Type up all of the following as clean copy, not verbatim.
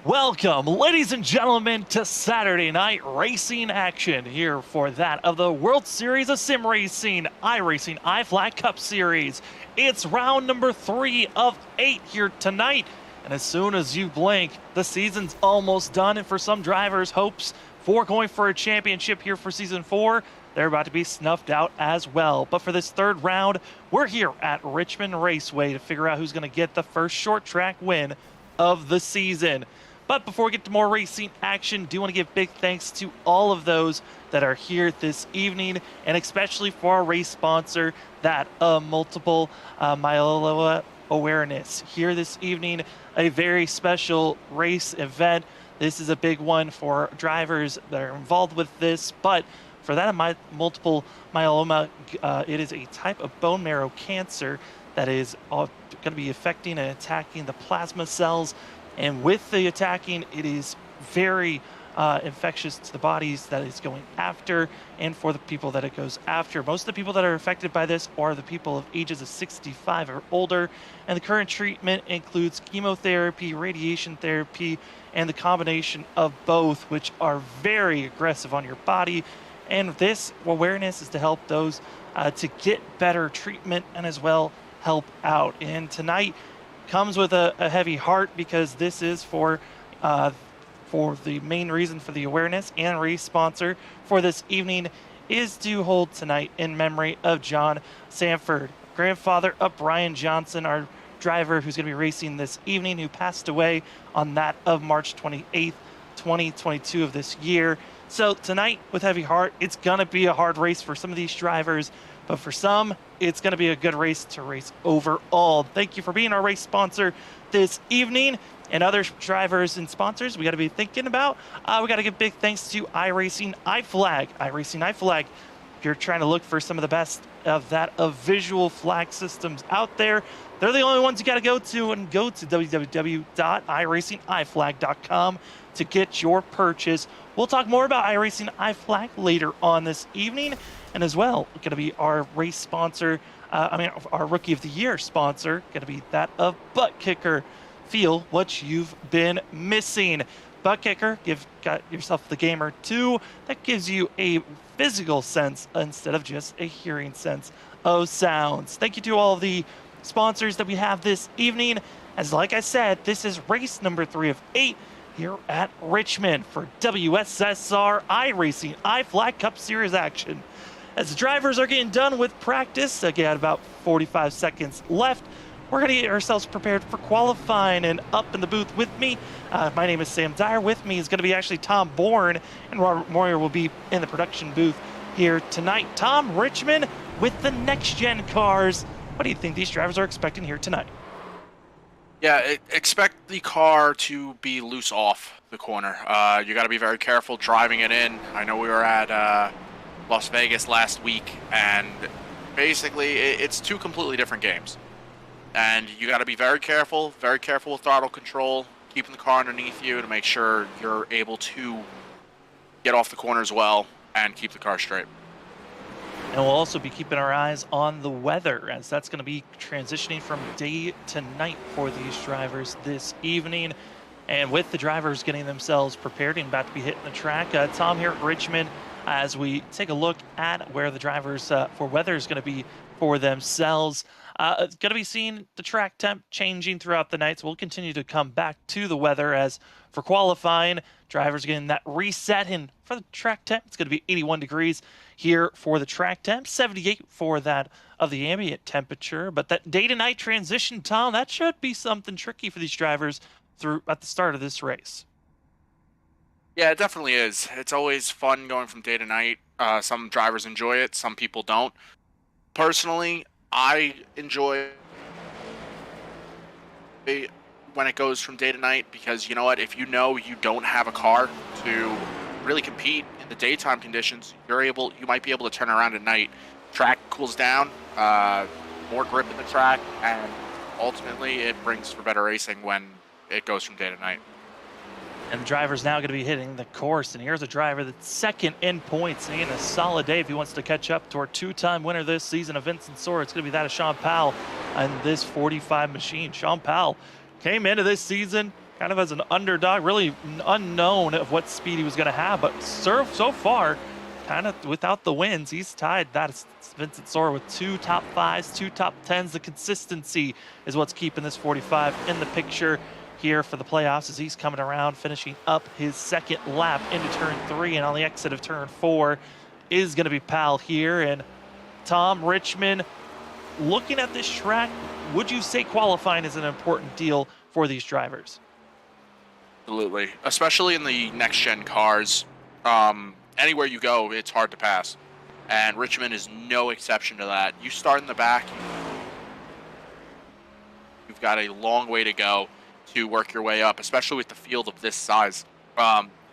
Welcome, ladies and gentlemen, to Saturday night racing action here for that of the World Series of Sim Racing iRacing iFlag Cup Series. It's round number 3 of 8 here tonight, and as soon as you blink, the season's almost done, and for some drivers' hopes for going for a championship here for Season 4, they're about to be snuffed out as well. But for this third round, we're here at Richmond Raceway to figure out who's going to get the first short track win of the season. But before we get to more racing action, do want to give big thanks to all of those that are here this evening, and especially for our race sponsor, that multiple myeloma awareness. Here this evening, a very special race event. This is a big one for drivers that are involved with this, but for that multiple myeloma, it is a type of bone marrow cancer that is going to be affecting and attacking the plasma cells. And with the attacking, it is very infectious to the bodies that it's going after, and for the people that it goes after. Most of the people that are affected by this are the people of ages of 65 or older, and the current treatment includes chemotherapy, radiation therapy, and the combination of both, which are very aggressive on your body. And this awareness is to help those to get better treatment and as well help out. And tonight comes with a heavy heart, because this is for the main reason for the awareness and race sponsor for this evening is to hold tonight in memory of John Sanford, grandfather of Brian Johnson, our driver who's going to be racing this evening, who passed away on that of March 28th, 2022 of this year. So tonight, with heavy heart, it's going to be a hard race for some of these drivers, but for some, it's going to be a good race to race overall. Thank you for being our race sponsor this evening, and other drivers and sponsors we got to be thinking about. We got to give big thanks to iRacingiFlag. iRacingiFlag, if you're trying to look for some of the best of visual flag systems out there, they're the only ones you got to go to, and go to www.iracingiflag.com to get your purchase. We'll talk more about iRacingiFlag later on this evening, and as well, going to be our race sponsor, our Rookie of the Year sponsor, going to be that of ButtKicker. Feel what you've been missing. ButtKicker, got yourself the Gamer 2 that gives you a physical sense instead of just a hearing sense of sounds. Thank you to all of the sponsors that we have this evening. As like I said, this is race number 3 of 8 here at Richmond for WSSR iRacing iFlag Cup Series action. As the drivers are getting done with practice, again, about 45 seconds left, we're going to get ourselves prepared for qualifying. And up in the booth with me, my name is Sam Dyer. With me is going to be actually Tom Bourne, and Robert Moyer will be in the production booth here tonight. Tom, Richmond with the next-gen cars. What do you think these drivers are expecting here tonight? Yeah, expect the car to be loose off the corner. You got to be very careful driving it in. I know we were at Las Vegas last week, and basically it's two completely different games. And you got to be very careful with throttle control, keeping the car underneath you to make sure you're able to get off the corners well and keep the car straight. And we'll also be keeping our eyes on the weather, as that's going to be transitioning from day to night for these drivers this evening. And with the drivers getting themselves prepared and about to be hitting the track, Tom here at Richmond, as we take a look at where the drivers for weather is going to be for themselves. It's going to be seeing the track temp changing throughout the night, so we'll continue to come back to the weather. As for qualifying, drivers getting that reset, and for the track temp, it's going to be 81 degrees here for the track temp, 78 for that of the ambient temperature. But that day to night transition, Tom, that should be something tricky for these drivers at the start of this race. Yeah, it definitely is. It's always fun going from day to night. Some drivers enjoy it, some people don't. Personally, I enjoy when it goes from day to night, because you know what, if you know you don't have a car to really compete in the daytime conditions, you might be able to turn around at night. Track cools down, more grip in the track, and ultimately it brings for better racing when it goes from day to night. And the driver's now going to be hitting the course. And here's a driver that's second in points and a solid day if he wants to catch up to our two-time winner this season of Vincent Soar. It's going to be that of Sean Powell and this 45 machine. Sean Powell came into this season kind of as an underdog, really unknown of what speed he was going to have. But so far, kind of without the wins, he's tied that Vincent Sora with 2 top 5s, 2 top 10s. The consistency is what's keeping this 45 in the picture here for the playoffs as he's coming around, finishing up his second lap into turn 3. And on the exit of turn 4 is going to be Pal here. And Tom, Richmond, looking at this track, would you say qualifying is an important deal for these drivers? Absolutely, especially in the next-gen cars. Anywhere you go, it's hard to pass. And Richmond is no exception to that. You start in the back, you've got a long way to go to work your way up, especially with the field of this size.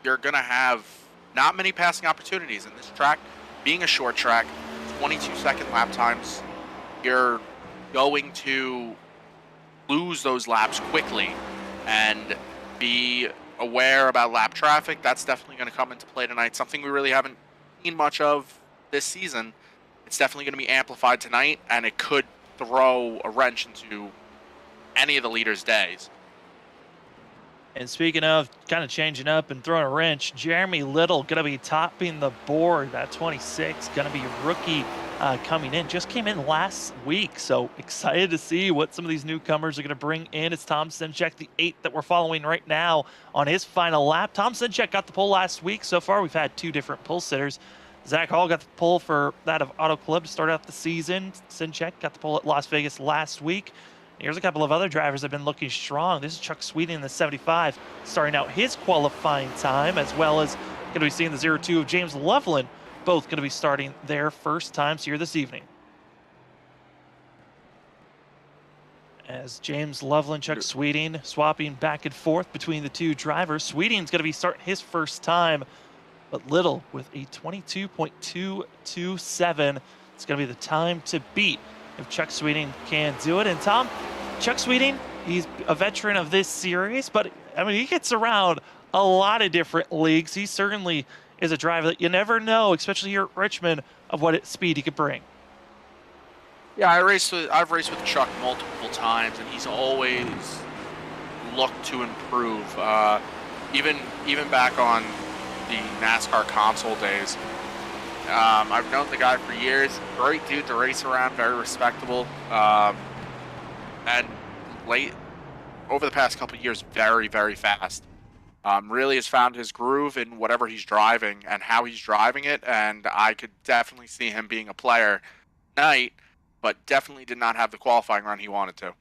You're going to have not many passing opportunities in this track. Being a short track, 22-second lap times, you're going to lose those laps quickly, and be aware about lap traffic. That's definitely going to come into play tonight, something we really haven't seen much of this season. It's definitely going to be amplified tonight, and it could throw a wrench into any of the leaders' days. And speaking of kind of changing up and throwing a wrench, Jeremy Little going to be topping the board at 26, going to be rookie coming in. Just came in last week, so excited to see what some of these newcomers are going to bring in. It's Tom Sinchek, the 8th that we're following right now on his final lap. Tom Sinchek got the pole last week. So far, we've had 2 different pole sitters. Zach Hall got the pole for that of Auto Club to start out the season. Sinchek got the pole at Las Vegas last week. Here's a couple of other drivers that have been looking strong. This is Chuck Sweeting in the 75, starting out his qualifying time, as well as going to be seeing the 02 of James Loveland, both going to be starting their first times here this evening. As James Loveland, Chuck Sweeting swapping back and forth between the 2 drivers. Sweeting's going to be starting his first time, but Little with a 22.227. It's going to be the time to beat if Chuck Sweeting can do it. And Tom, Chuck Sweeting, he's a veteran of this series, but I mean, he gets around a lot of different leagues. He certainly is a driver that you never know, especially here at Richmond, of what speed he could bring. Yeah, I've raced with Chuck multiple times, and he's always looked to improve. Even back on the NASCAR console days, I've known the guy for years. Great dude to race around, very respectable. And over the past couple of years, very, very fast. Really has found his groove in whatever he's driving and how he's driving it. And I could definitely see him being a player tonight, but definitely did not have the qualifying run he wanted to.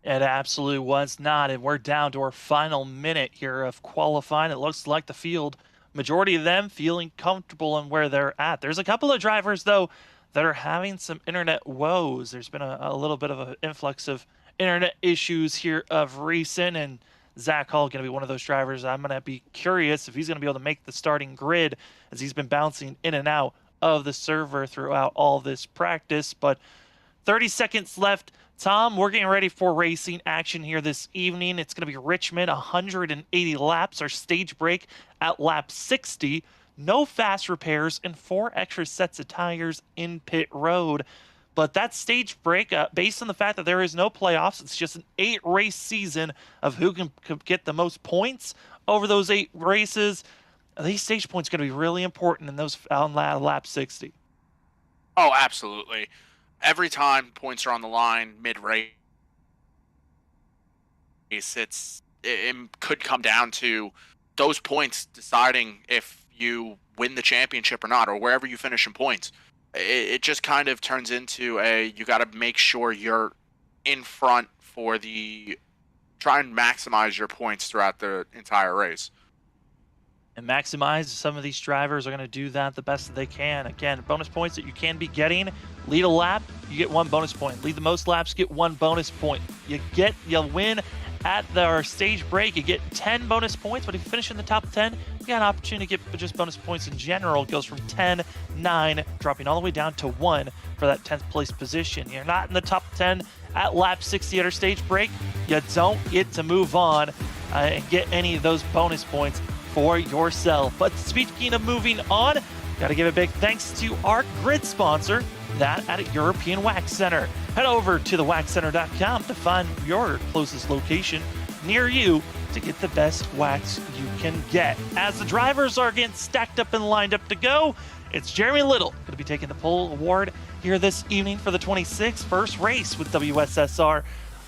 It absolutely was not. And we're down to our final minute here of qualifying. It looks like the field, majority of them feeling comfortable in where they're at. There's a couple of drivers, though, that are having some internet woes. There's been a little bit of an influx of internet issues here of recent, and Zach Hall going to be one of those drivers. I'm going to be curious if he's going to be able to make the starting grid, as he's been bouncing in and out of the server throughout all this practice. But 30 seconds left. Tom, we're getting ready for racing action here this evening. It's going to be Richmond, 180 laps. Our stage break at lap 60. No fast repairs and 4 extra sets of tires in pit road. But that stage break, based on the fact that there is no playoffs, it's just an 8-race season of who can get the most points over those 8 races. These stage points are going to be really important in those on lap 60. Oh, absolutely. Every time points are on the line mid-race, it could come down to those points deciding if you win the championship or not, or wherever you finish in points. It just kind of turns into you got to make sure you're in front for try and maximize your points throughout the entire race. And maximize, some of these drivers are going to do that the best that they can. Again, bonus points that you can be getting. Lead a lap, you get 1 bonus point. Lead the most laps, get 1 bonus point. You'll win at our stage break, you get 10 bonus points, but if you finish in the top 10, you got an opportunity to get just bonus points in general. It goes from 10, 9, dropping all the way down to 1 for that 10th place position. You're not in the top 10 at lap 60 at our stage break, you don't get to move on and get any of those bonus points for yourself. But speaking of moving on, got to give a big thanks to our grid sponsor, that at European Wax Center. Head over to thewaxcenter.com to find your closest location near you to get the best wax you can get. As the drivers are getting stacked up and lined up to go, it's Jeremy Little going to be taking the pole award here this evening for the 26th first race with WSSR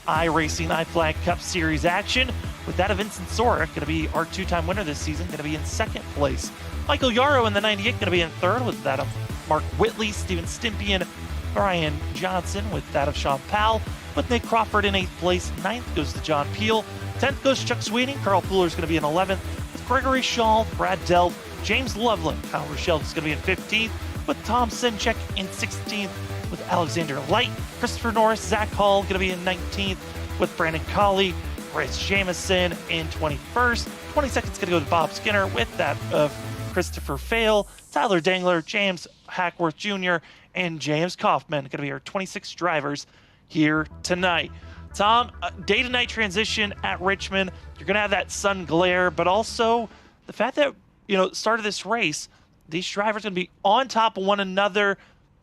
iRacingiFlag Cup Series action. With that of Vincent Sora, going to be our two-time winner this season, going to be in second place. Michael Yarrow in the 98 going to be in third, with that of Mark Whitley, Steven Stimpian, Brian Johnson, with that of Sean Powell, with Nick Crawford in 8th place. 9th goes to John Peel. 10th goes to Chuck Sweeney. Carl Pooler is going to be in 11th, with Gregory Shaw, Brad Delp, James Loveland. Kyle Rochelle is going to be in 15th, with Tom Sinchek in 16th, with Alexander Light. Christopher Norris, Zach Hall going to be in 19th, with Brandon Colley, Bryce Jamison in 21st. 22nd is going to go to Bob Skinner, with that of Christopher Fail, Tyler Dangler, James Hackworth Jr., and James Kaufman. Going to be our 26 drivers here tonight. Tom, day to night transition at Richmond. You're going to have that sun glare, but also the fact that, start of this race, these drivers are going to be on top of one another.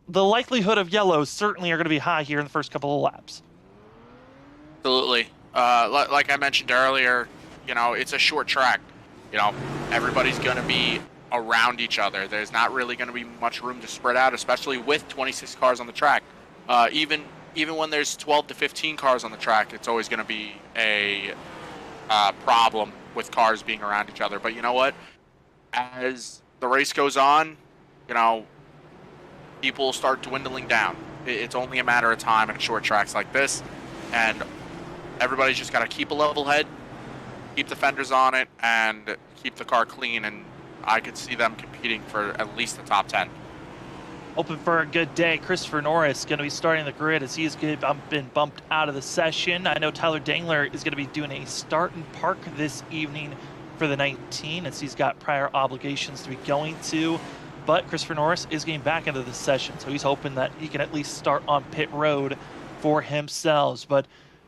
The likelihood of yellows certainly are going to be high here in the first couple of laps. Absolutely. Like I mentioned earlier, it's a short track. Everybody's going to be around each other. There's not really going to be much room to spread out, especially with 26 cars on the track. Even when there's 12 to 15 cars on the track, it's always going to be a problem with cars being around each other. But you know what? As the race goes on, people start dwindling down. It's only a matter of time in short tracks like this, and everybody's just got to keep a level head, keep the fenders on it, and keep the car clean, and I could see them competing for at least the top 10. Hoping for a good day. Christopher Norris going to be starting the grid as he's been bumped out of the session. I know Tyler Dangler is going to be doing a start and park this evening for the 19 as he's got prior obligations to be going to. But Christopher Norris is getting back into the session, so he's hoping that he can at least start on pit road for himself. But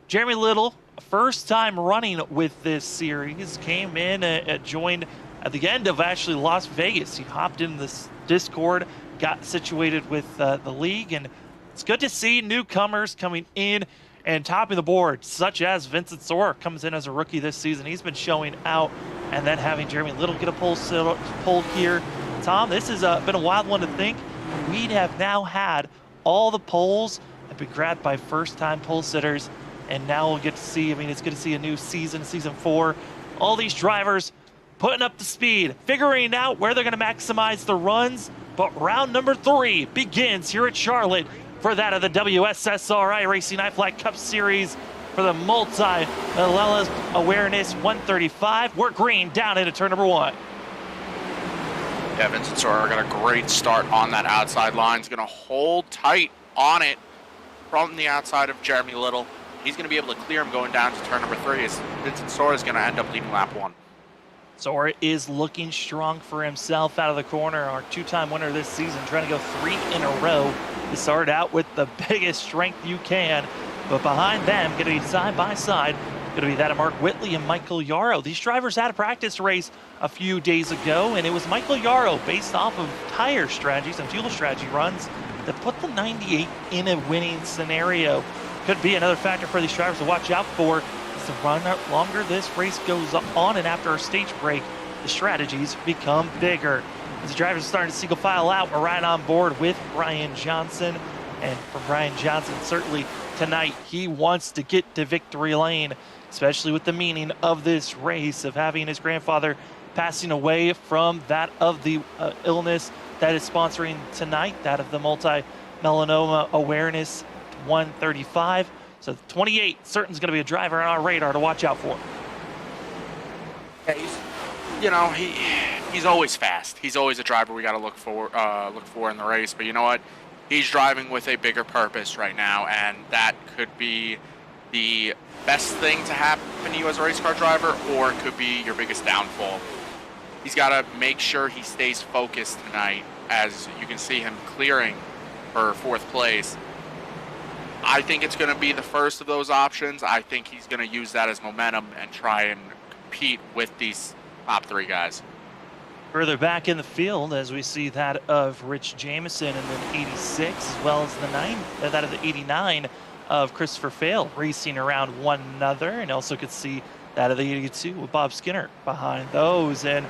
Jeremy Little, first time running with this series, came in, joined at the end of actually Las Vegas. He hopped in this Discord, got situated with the league, and it's good to see newcomers coming in and topping the board, such as Vincent Sora comes in as a rookie this season. He's been showing out, and then having Jeremy Little get a pole here. Tom, this has been a wild one to think. We have now had all the poles have been grabbed by first-time pole sitters, and now we'll get to see, it's good to see a new season 4. All these drivers putting up the speed, figuring out where they're going to maximize the runs. But round number 3 begins here at Charlotte for that of the WSSR iRacingiFlag Cup Series for the multi-Myeloma Awareness 135. We're green down into turn number 1. Yeah, Vincent Sora got a great start on that outside line. He's going to hold tight on it from the outside of Jeremy Little. He's going to be able to clear him going down to turn number 3 as Vincent Sora is going to end up leading lap 1. Sora is looking strong for himself out of the corner. Our two-time winner this season, trying to go 3 in a row to start out with the biggest strength you can. But behind them, going to be side by side, going to be that of Mark Whitley and Michael Yarrow. These drivers had a practice race a few days ago, and it was Michael Yarrow, based off of tire strategies and fuel strategy runs, that put the 98 in a winning scenario. Could be another factor for these drivers to watch out for. As the longer this race goes on, and after our stage break, the strategies become bigger. As the drivers are starting to single file out, we're right on board with Brian Johnson. And for Brian Johnson, certainly tonight, he wants to get to victory lane, especially with the meaning of this race, of having his grandfather passing away from that of the illness that is sponsoring tonight, that of the multi-melanoma awareness 135. So 28 certainly is going to be a driver on our radar to watch out for. Yeah, he's always fast. He's always a driver we got to look for in the race. But you know what? He's driving with a bigger purpose right now, and that could be the best thing to happen to you as a race car driver, or it could be your biggest downfall. He's got to make sure he stays focused tonight, as you can see him clearing for 4th place. I think it's going to be the first of those options. I think he's going to use that as momentum and try and compete with these top 3 guys. Further back in the field, as we see that of Rich Jamison in the 86, as well as the that of the 89 of Christopher Fail racing around one another, and also could see that of the 82 with Bob Skinner behind those. And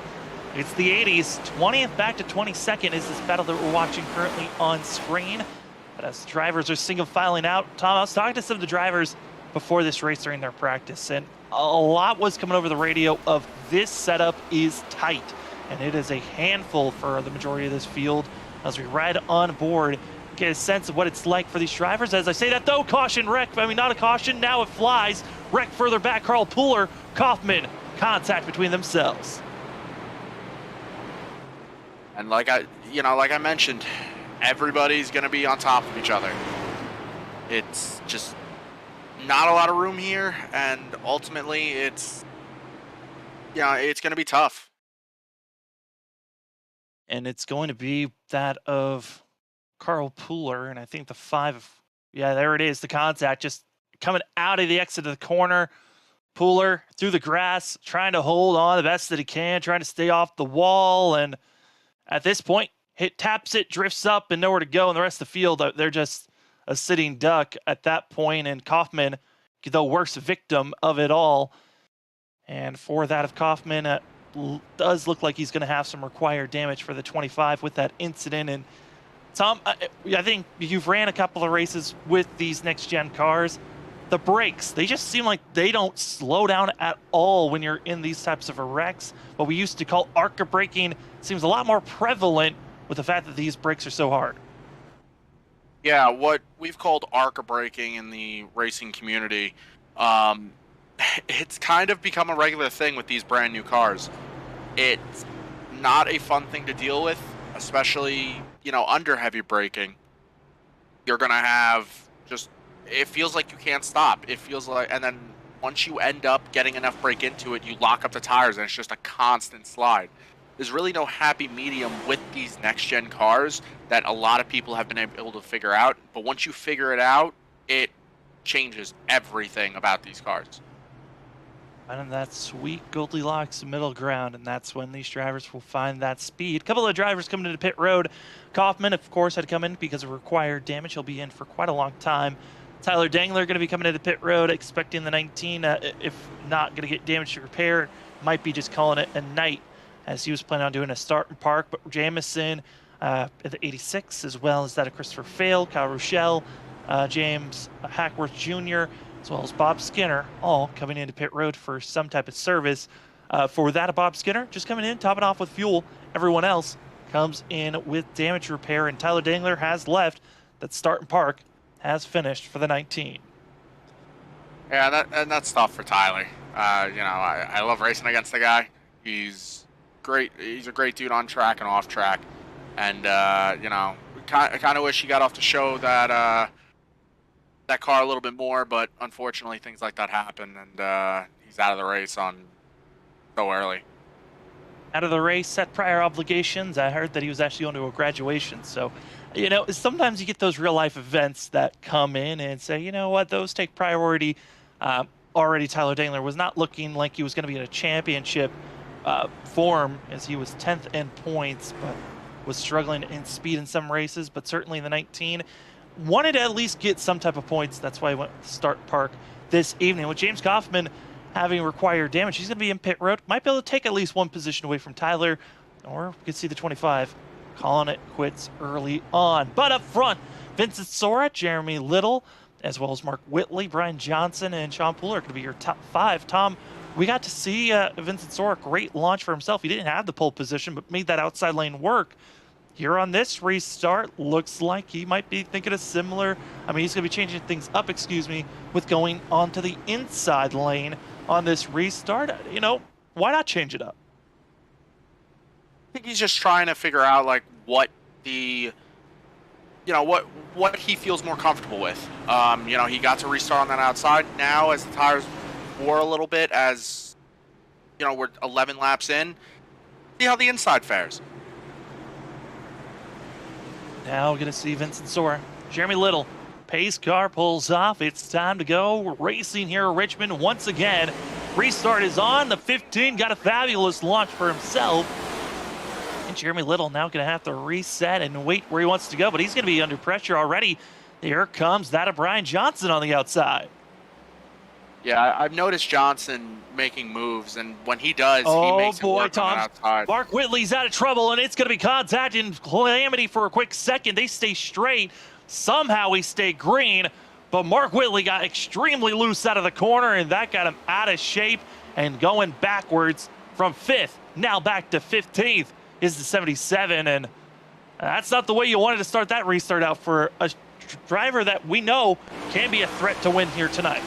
it's the 80s. 20th back to 22nd is this battle that we're watching currently on screen. But as the drivers are single filing out, Tom, I was talking to some of the drivers before this race during their practice, and a lot was coming over the radio of this setup is tight, and it is a handful for the majority of this field. As we ride on board, get a sense of what it's like for these drivers. As I say that though, caution wreck, I mean not a caution, now it flies. Wreck further back, Carl Pooler, Kaufman, contact between themselves. And like I mentioned, everybody's going to be on top of each other. It's just not a lot of room here, and ultimately it's going to be tough. And it's going to be that of Carl Pooler, and I think the 5, yeah, there it is, the contact just coming out of the exit of the corner. Pooler through the grass, trying to hold on the best that he can, trying to stay off the wall, and at this point, taps it, drifts up, and nowhere to go, and the rest of the field, they're just a sitting duck at that point, and Kaufman, the worst victim of it all. And for that of Kaufman, does look like he's going to have some required damage for the 25 with that incident. And Tom, I think you've ran a couple of races with these next-gen cars. The brakes, they just seem like they don't slow down at all when you're in these types of wrecks. What we used to call ARCA braking seems a lot more prevalent with the fact that these brakes are so hard. Yeah, what we've called ARCA braking in the racing community, it's kind of become a regular thing with these brand new cars. It's not a fun thing to deal with, especially, under heavy braking. You're going to have it feels like you can't stop. It feels like, and then once you end up getting enough brake into it, you lock up the tires and it's just a constant slide. There's really no happy medium with these next-gen cars that a lot of people have been able to figure out. But once you figure it out, it changes everything about these cars. And that sweet Goldilocks middle ground, and that's when these drivers will find that speed. A couple of drivers coming into pit road. Kaufman, of course, had come in because of required damage. He'll be in for quite a long time. Tyler Dangler going to be coming into pit road, expecting the 19. If not going to get damage to repair, might be just calling it a night, as he was planning on doing a start and park. But Jamison at the 86, as well as that of Christopher Fail, Kyle Rochelle, James Hackworth Jr., as well as Bob Skinner, all coming into pit road for some type of service. For that of Bob Skinner, just coming in, topping off with fuel. Everyone else comes in with damage repair, and Tyler Dangler has left. That start and park has finished for the 19. Yeah, that's tough for Tyler. I love racing against the guy. He's great. He's a great dude on track and off track. And, kind of wish he got off the show that car a little bit more, but unfortunately things like that happen, and he's out of the race so early. Out of the race, set prior obligations. I heard that he was actually going to a graduation. So, sometimes you get those real life events that come in and say, you know what, those take priority. Already Tyler Dangler was not looking like he was going to be in a championship form, as he was 10th in points, but was struggling in speed in some races, but certainly in the 19. Wanted to at least get some type of points. That's why he went to start park this evening. With James Kaufman having required damage, he's going to be in pit road. Might be able to take at least one position away from Tyler, or we could see the 25 calling it quits early on. But up front, Vincent Sora, Jeremy Little, as well as Mark Whitley, Brian Johnson, and Sean Pooler are going to be your top 5. Tom, we got to see Vincent Sora, great launch for himself. He didn't have the pole position, but made that outside lane work. Here on this restart, looks like he might be thinking a similar, he's going to be changing things up, with going onto the inside lane on this restart. Why not change it up? I think he's just trying to figure out, what the, what he feels more comfortable with. He got to restart on that outside. Now, as the tires wore a little bit, as, we're 11 laps in, see how the inside fares. Now we're going to see Vincent Sora. Jeremy Little, pace car pulls off. It's time to go. We're racing here at Richmond once again. Restart is on. The 15 got a fabulous launch for himself. And Jeremy Little now going to have to reset and wait where he wants to go, but he's going to be under pressure already. Here comes that of Brian Johnson on the outside. Yeah, I've noticed Johnson making moves, and when he does, he Oh makes it boy, work on that Tom. outside. Mark Whitley's out of trouble, and it's going to be contact in calamity for a quick second. They stay straight. Somehow he stayed green, but Mark Whitley got extremely loose out of the corner, and that got him out of shape and going backwards from 5th. Now back to 15th is the 77, and that's not the way you wanted to start that restart out for a driver that we know can be a threat to win here tonight.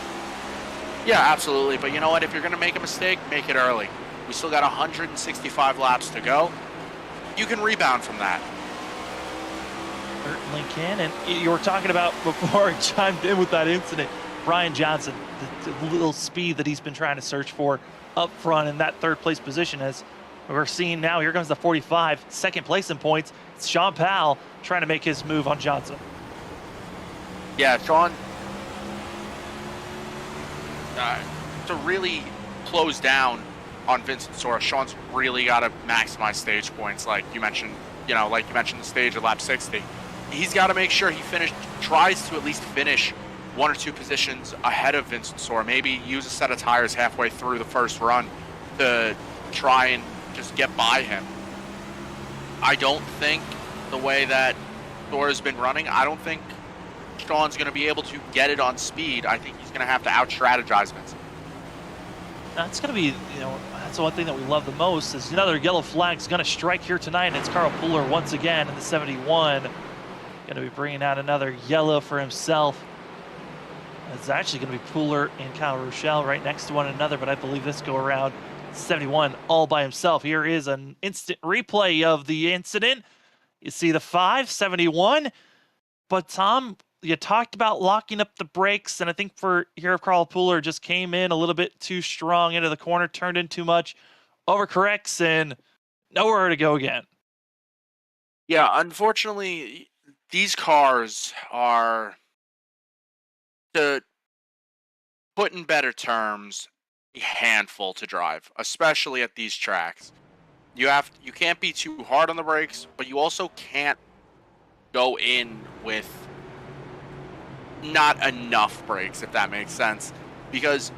Yeah, absolutely. But you know what? If you're going to make a mistake, make it early. We still got 165 laps to go. You can rebound from that. Certainly can. And you were talking about before I chimed in with that incident, Brian Johnson, the little speed that he's been trying to search for up front in that 3rd place position. As we're seeing now, here comes the 45, 2nd place in points. It's Sean Powell trying to make his move on Johnson. Yeah, Sean, to really close down on Vincent Sora, Sean's really got to maximize stage points, like you mentioned. The stage at lap 60. He's got to make sure he tries to at least finish 1 or 2 positions ahead of Vincent Sora. Maybe use a set of tires halfway through the first run to try and just get by him. I don't think the way that Sora's been running, I don't think Sean's going to be able to get it on speed. I think he's going to have to out-strategize Vincent. That's going to be, that's the one thing that we love the most is another yellow flag's going to strike here tonight, and it's Carl Pooler once again in the 71. Going to be bringing out another yellow for himself. It's actually going to be Pooler and Kyle Rochelle right next to one another, but I believe this go around 71 all by himself. Here is an instant replay of the incident. You see the 571, but Tom, you talked about locking up the brakes, and I think for here Carl Pooler just came in a little bit too strong into the corner, turned in too much, overcorrects, and nowhere to go again. Yeah, unfortunately, these cars are, to put in better terms, a handful to drive, especially at these tracks. You can't be too hard on the brakes, but you also can't go in with not enough brakes, if that makes sense. Because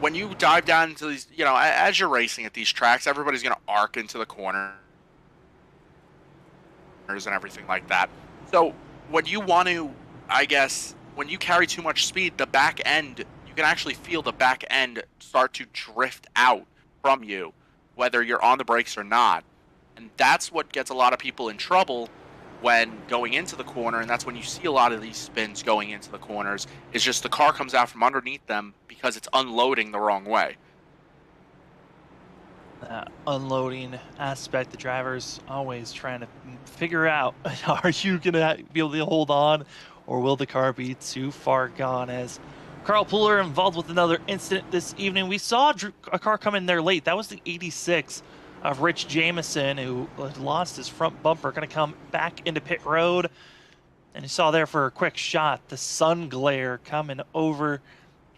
when you dive down into these, as you're racing at these tracks, everybody's going to arc into the corners and everything like that. So when you want to, when you carry too much speed, the back end, you can actually feel the back end start to drift out from you, whether you're on the brakes or not. And that's what gets a lot of people in trouble when going into the corner, and that's when you see a lot of these spins going into the corners, is just the car comes out from underneath them because it's unloading the wrong way. Unloading aspect, the driver's always trying to figure out, are you going to be able to hold on, or will the car be too far gone? As Carl Pooler involved with another incident this evening. We saw a car come in there late. That was the 86 of Rich Jameson, who lost his front bumper, going to come back into pit road. And you saw there for a quick shot, the sun glare coming over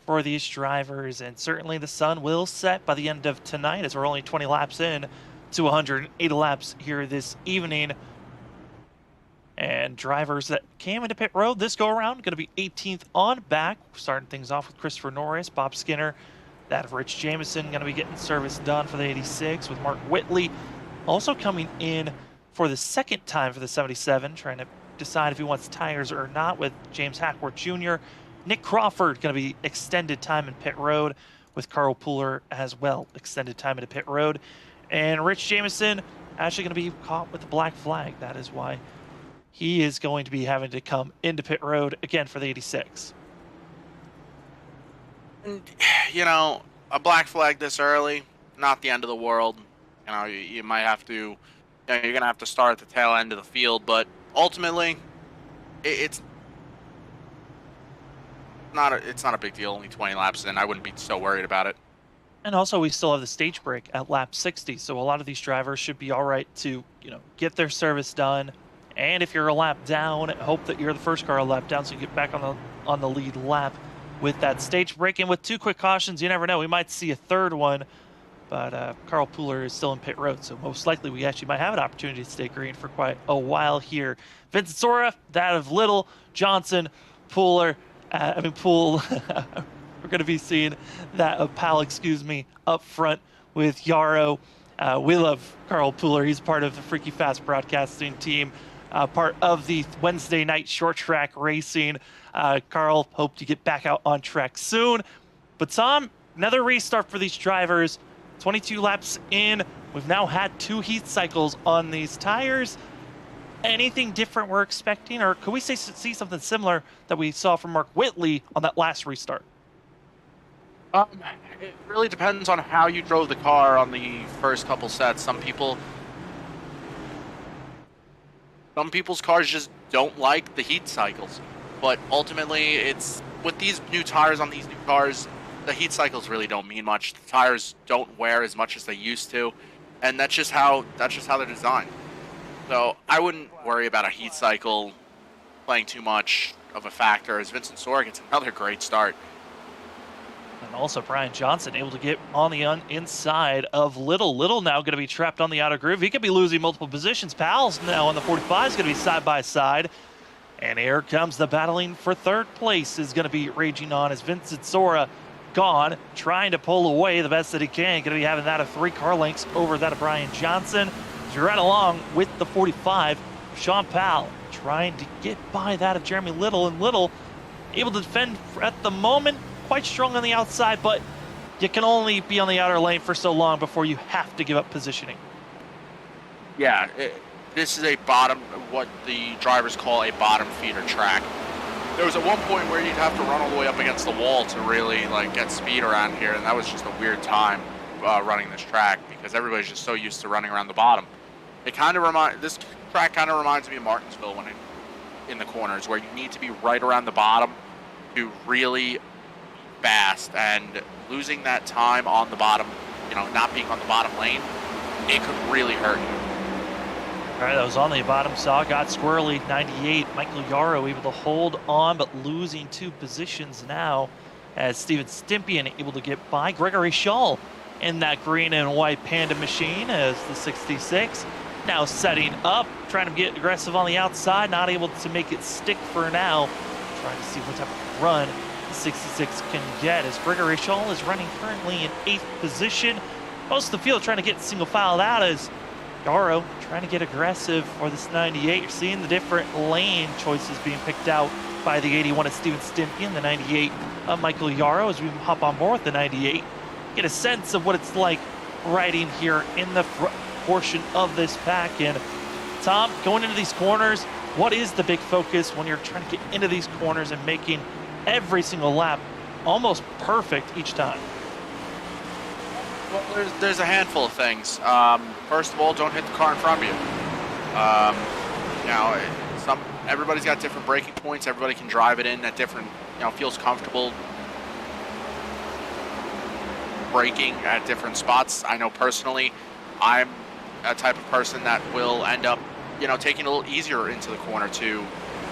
for these drivers. And certainly the sun will set by the end of tonight, as we're only 20 laps in to 180 laps here this evening. And drivers that came into pit road this go around going to be 18th on back. Starting things off with Christopher Norris, Bob Skinner, that of Rich Jameson, going to be getting service done for the 86, with Mark Whitley also coming in for the 2nd time for the 77, trying to decide if he wants tires or not, with James Hackworth Jr. Nick Crawford going to be extended time in pit road, with Carl Pooler as well, extended time into pit road. And Rich Jameson actually going to be caught with the black flag. That is why he is going to be having to come into pit road again for the 86. And, a black flag this early, not the end of the world. You might have to, you're going to have to start at the tail end of the field, but ultimately, it's not a big deal. Only 20 laps in. I wouldn't be so worried about it. And also, we still have the stage break at lap 60, so a lot of these drivers should be all right to, get their service done. And if you're a lap down, hope that you're the first car a lap down, so you get back on the lead lap with that stage break. And with 2 quick cautions, you never know, we might see a 3rd one. But Carl Pooler is still in pit road, so most likely we actually might have an opportunity to stay green for quite a while here. Vincent Sora, that of Little, Johnson, Pooler, Poole, We're going to be seeing that Pal, up front with Yarrow. We love Carl Pooler. He's part of the Freaky Fast broadcasting team, part of the Wednesday night short track racing. Carl, hope to get back out on track soon. But Tom, another restart for these drivers. 22 laps in. We've now had 2 heat cycles on these tires. Anything different we're expecting, or could we see something similar that we saw from Mark Whitley on that last restart? It really depends on how you drove the car on the first couple sets. Some people's cars just don't like the heat cycles. But ultimately, it's with these new tires on these new cars, the heat cycles really don't mean much. The tires don't wear as much as they used to, and that's just how they're designed. So I wouldn't worry about a heat cycle playing too much of a factor, as Vincent Sora gets another great start. And also Brian Johnson able to get on the inside of Little. Little now going to be trapped on the outer groove. He could be losing multiple positions. Pal's now on the 45 is going to be side by side. And here comes the battling for third place is going to be raging on as Vincent Sora gone, trying to pull away the best that he can. Going to be having that of 3 car lengths over that of Brian Johnson. As you're right along with the 45, Sean Pal trying to get by that of Jeremy Little. And Little able to defend at the moment. Quite strong on the outside, but you can only be on the outer lane for so long before you have to give up positioning. Yeah, this is a bottom, what the drivers call a bottom feeder track. There was at one point where you'd have to run all the way up against the wall to really get speed around here, and that was just a weird time running this track because everybody's just so used to running around the bottom. This track kind of reminds me of Martinsville when in the corners, where you need to be right around the bottom to really fast, and losing that time on the bottom, not being on the bottom lane, it could really hurt you. All right, that was on the bottom saw, got squirrely, 98. Michael Yarrow able to hold on, but losing 2 positions now as Steven Stimpian able to get by Gregory Shull in that green and white Panda machine as the 66. Now setting up, trying to get aggressive on the outside, not able to make it stick for now. Trying to see what type of run 66 can get as Gregory Shull is running currently in 8th position. Most of the field trying to get single filed out as Yarrow trying to get aggressive for this 98. You're seeing the different lane choices being picked out by the 81 of Steven Stimpian, the 98 of Michael Yarrow as we hop on board with the 98. Get a sense of what it's like riding here in the front portion of this pack. And Tom, going into these corners, what is the big focus when you're trying to get into these corners and making every single lap almost perfect each time? Well, there's a handful of things. First of all, don't hit the car in front of you. Everybody's got different braking points. Everybody can drive it in at different, feels comfortable braking at different spots. I know personally, I'm a type of person that will end up, taking a little easier into the corner to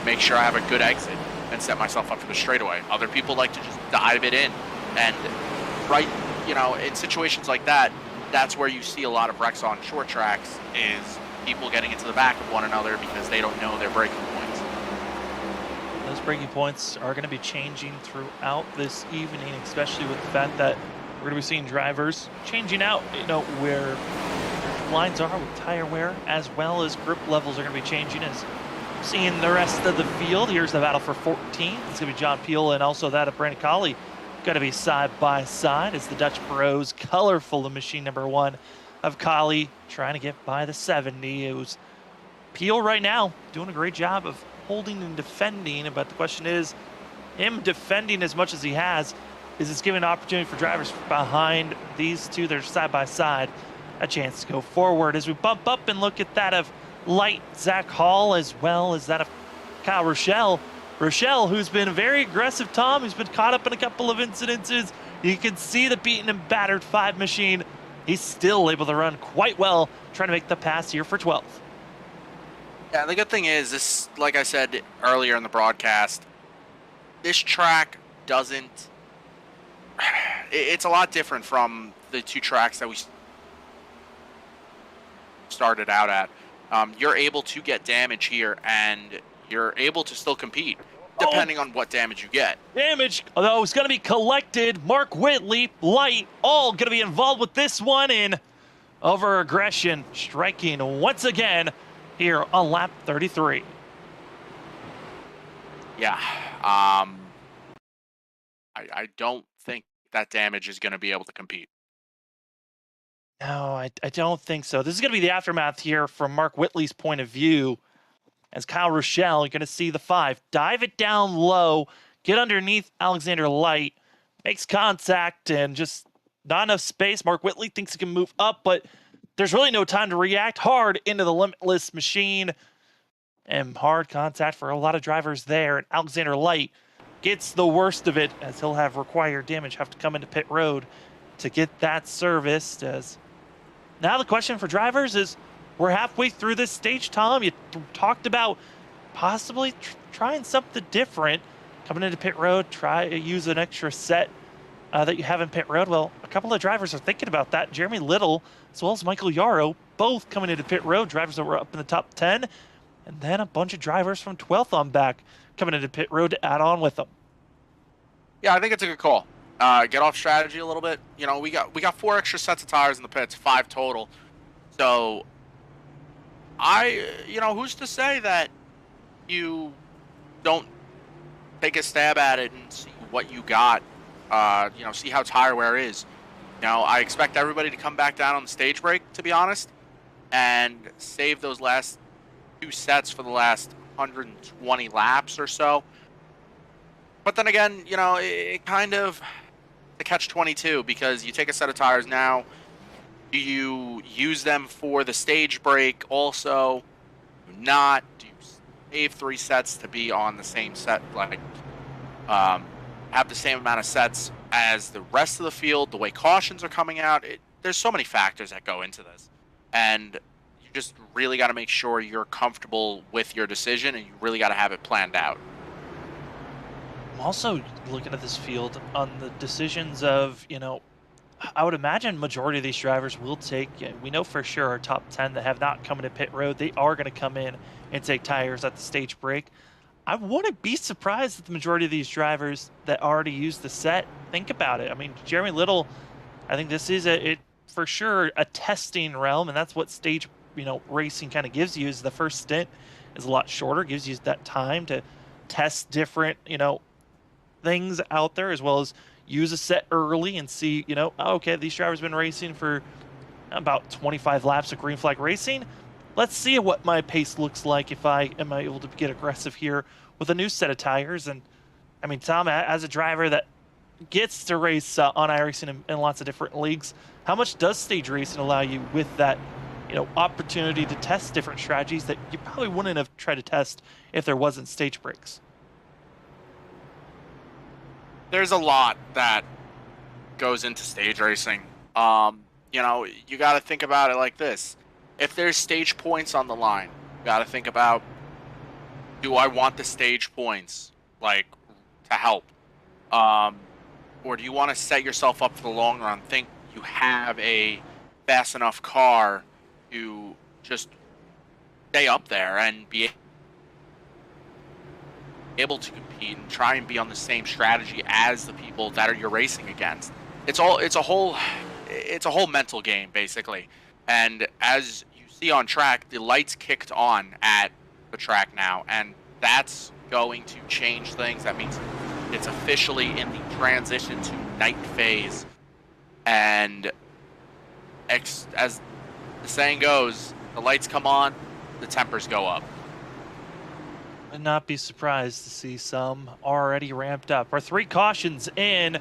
make sure I have a good exit and set myself up for the straigaway. Other people like to just dive it in, and in situations like that, that's where you see a lot of wrecks on short tracks, is people getting into the back of one another because they don't know their braking points. Those braking points are going to be changing throughout this evening, especially with the fact that we're going to be seeing drivers changing out, where their lines are with tire wear, as well as grip levels are going to be changing. As seeing the rest of the field, here's the battle for 14th. It's going to be John Peel and also that of Brandon Colley. Going to be side by side as the Dutch Pros colorful of machine number 1 of Colley trying to get by the 70. It was Peel right now doing a great job of holding and defending, but the question is, him defending as much as he has, is this giving an opportunity for drivers behind these two that are side by side a chance to go forward? As we bump up and look at that of Light Zach Hall, as well as that of Kyle Rochelle. Rochelle, who's been very aggressive, Tom, who's been caught up in a couple of incidences. You can see the beaten and battered 5 machine. He's still able to run quite well, trying to make the pass here for 12th. Yeah, the good thing is, this, like I said earlier in the broadcast, this track doesn't... It's a lot different from the 2 tracks that we started out at. You're able to get damage here, and you're able to still compete. depending on what damage you get. Damage, though, is going to be collected. Mark Whitley, Light, all going to be involved with this one in over aggression, striking once again here on lap 33. Yeah, I don't think that damage is going to be able to compete. No, I don't think so. This is going to be the aftermath here from Mark Whitley's point of view. As Kyle Rochelle, you're going to see the 5. Dive it down low, get underneath Alexander Light, makes contact, and just not enough space. Mark Whitley thinks he can move up, but there's really no time to react. Hard into the limitless machine, and hard contact for a lot of drivers there. And Alexander Light gets the worst of it, as he'll have required damage, have to come into pit road to get that serviced. As now the question for drivers is, we're halfway through this stage, Tom. You talked about possibly trying something different. Coming into pit road, try to use an extra set that you have in pit road. Well, a couple of drivers are thinking about that. Jeremy Little, as well as Michael Yarrow, both coming into pit road. Drivers that were up in the top 10. And then a bunch of drivers from 12th on back coming into pit road to add on with them. Yeah, I think it's a good call. Get off strategy a little bit. You know, we got 4 extra sets of tires in the pits, 5 total. So who's to say that you don't take a stab at it and see what you got? See how tire wear is. I expect everybody to come back down on the stage break, to be honest, and save those last 2 sets for the last 120 laps or so. But then again, it kind of the catch-22, because you take a set of tires now. Do you use them for the stage break also? Do not? Do you save 3 sets to be on the same set, have the same amount of sets as the rest of the field, the way cautions are coming out? There's so many factors that go into this. And you just really got to make sure you're comfortable with your decision, and you really got to have it planned out. I'm also looking at this field on the decisions of, I would imagine majority of these drivers will take, we know for sure our top 10 that have not come into pit road, they are going to come in and take tires at the stage break. I wouldn't be surprised that the majority of these drivers that already used the set think about it. I mean, Jeremy Little, I think this is for sure a testing realm, and that's what stage, racing kind of gives you. Is the first stint is a lot shorter, gives you that time to test different, things out there, as well as use a set early and see, okay, these drivers have been racing for about 25 laps of green flag racing. Let's see what my pace looks like if I am able to get aggressive here with a new set of tires. And I mean, Tom, as a driver that gets to race on iRacing in lots of different leagues, how much does stage racing allow you with that, opportunity to test different strategies that you probably wouldn't have tried to test if there wasn't stage breaks? There's a lot that goes into stage racing. You got to think about it like this. If there's stage points on the line, you got to think about, do I want the stage points, to help? Or do you want to set yourself up for the long run? Think you have a fast enough car to just stay up there and be able to compete and try and be on the same strategy as the people that you're racing against. It's a whole mental game, basically. And as you see on track, the lights kicked on at the track now, and that's going to change things. That means it's officially in the transition to night phase. And as the saying goes, the lights come on, the tempers go up. Would not be surprised to see some already ramped up. Our 3 cautions in,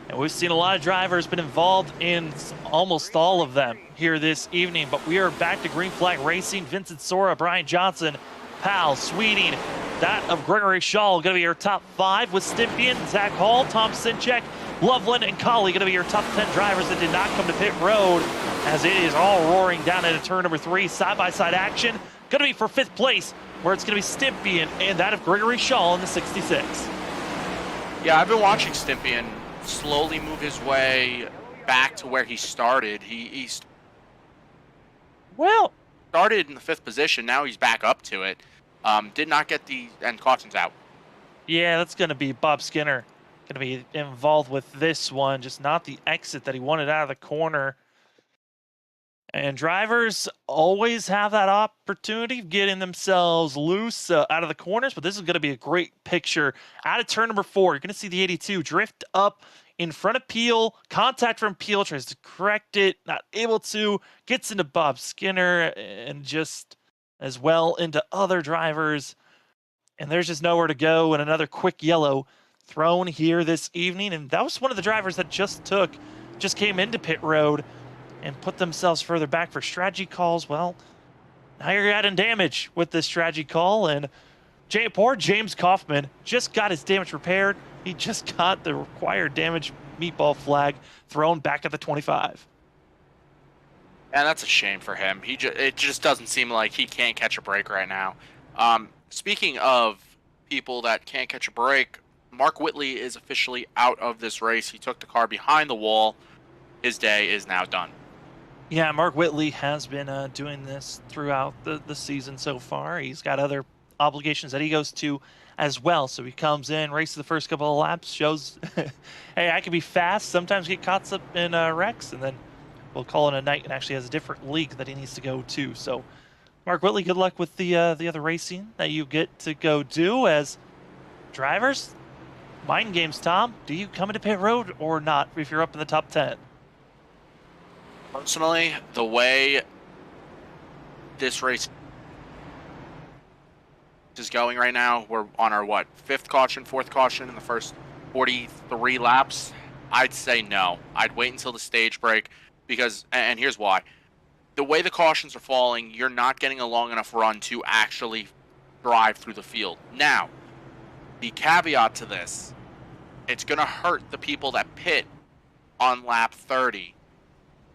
and we've seen a lot of drivers been involved in almost all of them here this evening. But we are back to green flag racing. Vincent Sora, Brian Johnson, Pal, Sweeting, that of Gregory Shaw going to be your top 5, with Stympian, Zach Hall, Tom Sinchek, Loveland, and Colley going to be your top 10 drivers that did not come to pit road, as it is all roaring down into turn number 3. Side-by-side action going to be for 5th place, where it's going to be Stympian and that of Gregory Shaw in the 66. Yeah, I've been watching Stympian slowly move his way back to where he started. He started in the 5th position. Now he's back up to it. Did not get and caution's out. Yeah, that's going to be Bob Skinner. Going to be involved with this one, just not the exit that he wanted out of the corner. And drivers always have that opportunity of getting themselves loose out of the corners, but this is going to be a great picture. Out of turn number 4, you're going to see the 82 drift up in front of Peel. Contact from Peel, tries to correct it, not able to, gets into Bob Skinner and just as well into other drivers. And there's just nowhere to go, and another quick yellow thrown here this evening. And that was one of the drivers that just came into pit road and put themselves further back for strategy calls. Well, now you're adding damage with this strategy call, and poor James Kaufman just got his damage repaired. He just got the required damage meatball flag thrown back at the 25. And that's a shame for him. It just doesn't seem like he can't catch a break right now. Speaking of people that can't catch a break, Mark Whitley is officially out of this race. He took the car behind the wall. His day is now done. Yeah, Mark Whitley has been doing this throughout the season so far. He's got other obligations that he goes to as well. So he comes in, races the first couple of laps, shows, hey, I can be fast, sometimes get caught up in wrecks, and then we'll call it a night and actually has a different league that he needs to go to. So Mark Whitley, good luck with the other racing that you get to go do as drivers. Mind games, Tom. Do you come into pit road or not if you're up in the top 10? Personally, the way this race is going right now, we're on our, fourth caution in the first 43 laps. I'd say no. I'd wait until the stage break because, and here's why. The way the cautions are falling, you're not getting a long enough run to actually drive through the field. Now, the caveat to this, it's going to hurt the people that pit on lap 30.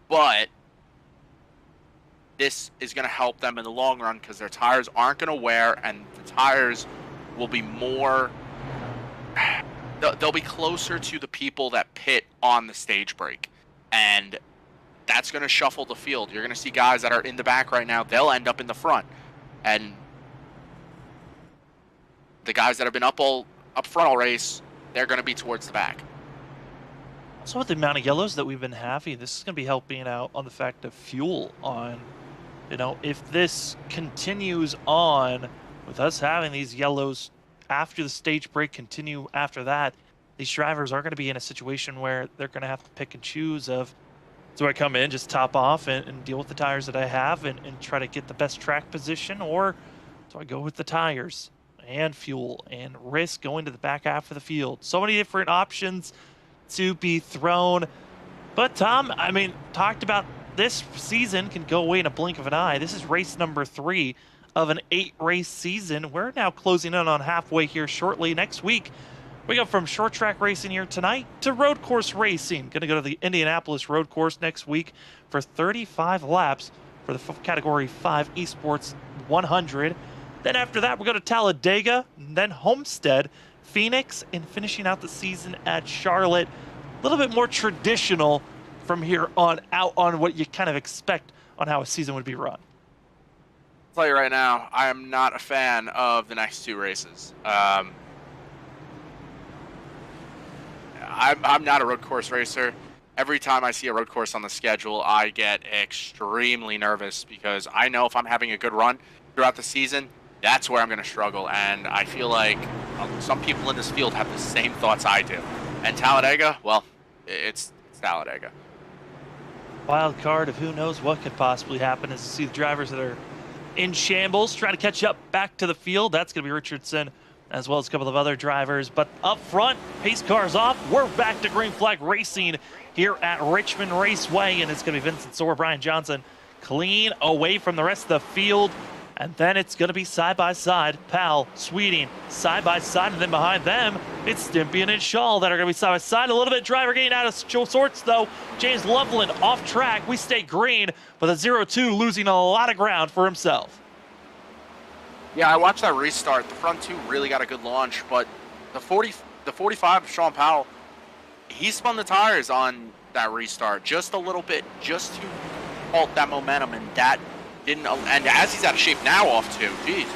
But this is going to help them in the long run because their tires aren't going to wear and the tires will be more... They'll be closer to the people that pit on the stage break. And that's going to shuffle the field. You're going to see guys that are in the back right now, they'll end up in the front. And the guys that have been up front all race, they're going to be towards the back. Also, with the amount of yellows that we've been having, this is going to be helping out on the fact of fuel on, if this continues on with us having these yellows after the stage break continue after that, these drivers are going to be in a situation where they're going to have to pick and choose of, do I come in, just top off and deal with the tires that I have and try to get the best track position, or do I go with the tires and fuel and risk going to the back half of the field? So many different options to be thrown. But Tom, talked about this season can go away in a blink of an eye. This is race number 3 of an 8-race season. We're now closing in on halfway here shortly. Next week, we go from short track racing here tonight to road course racing. Going to go to the Indianapolis road course next week for 35 laps for the Category 5 Esports 100. Then after that, we'll go to Talladega, then Homestead, Phoenix, and finishing out the season at Charlotte. A little bit more traditional from here on out on what you kind of expect on how a season would be run. I'll tell you right now, I am not a fan of the next 2 races. I'm not a road course racer. Every time I see a road course on the schedule, I get extremely nervous because I know if I'm having a good run throughout the season, that's where I'm going to struggle. And I feel like some people in this field have the same thoughts I do. And Talladega, well, it's Talladega. Wild card of who knows what could possibly happen is to see the drivers that are in shambles trying to catch up back to the field. That's going to be Richardson as well as a couple of other drivers. But up front, pace cars off. We're back to green flag racing here at Richmond Raceway, and it's going to be Vincent Soar, Brian Johnson, clean away from the rest of the field. And then it's going to be side-by-side, Powell, Sweeting, side-by-side, and then behind them, it's Stimpian and Shaw that are going to be side-by-side. A little bit driver getting out of sorts, though. James Loveland off track. We stay green, but the 0-2 losing a lot of ground for himself. Yeah, I watched that restart. The front 2 really got a good launch, but the 45 of Sean Powell, he spun the tires on that restart just a little bit, just to halt that momentum, and that didn't, and as he's out of shape now off 2, geez,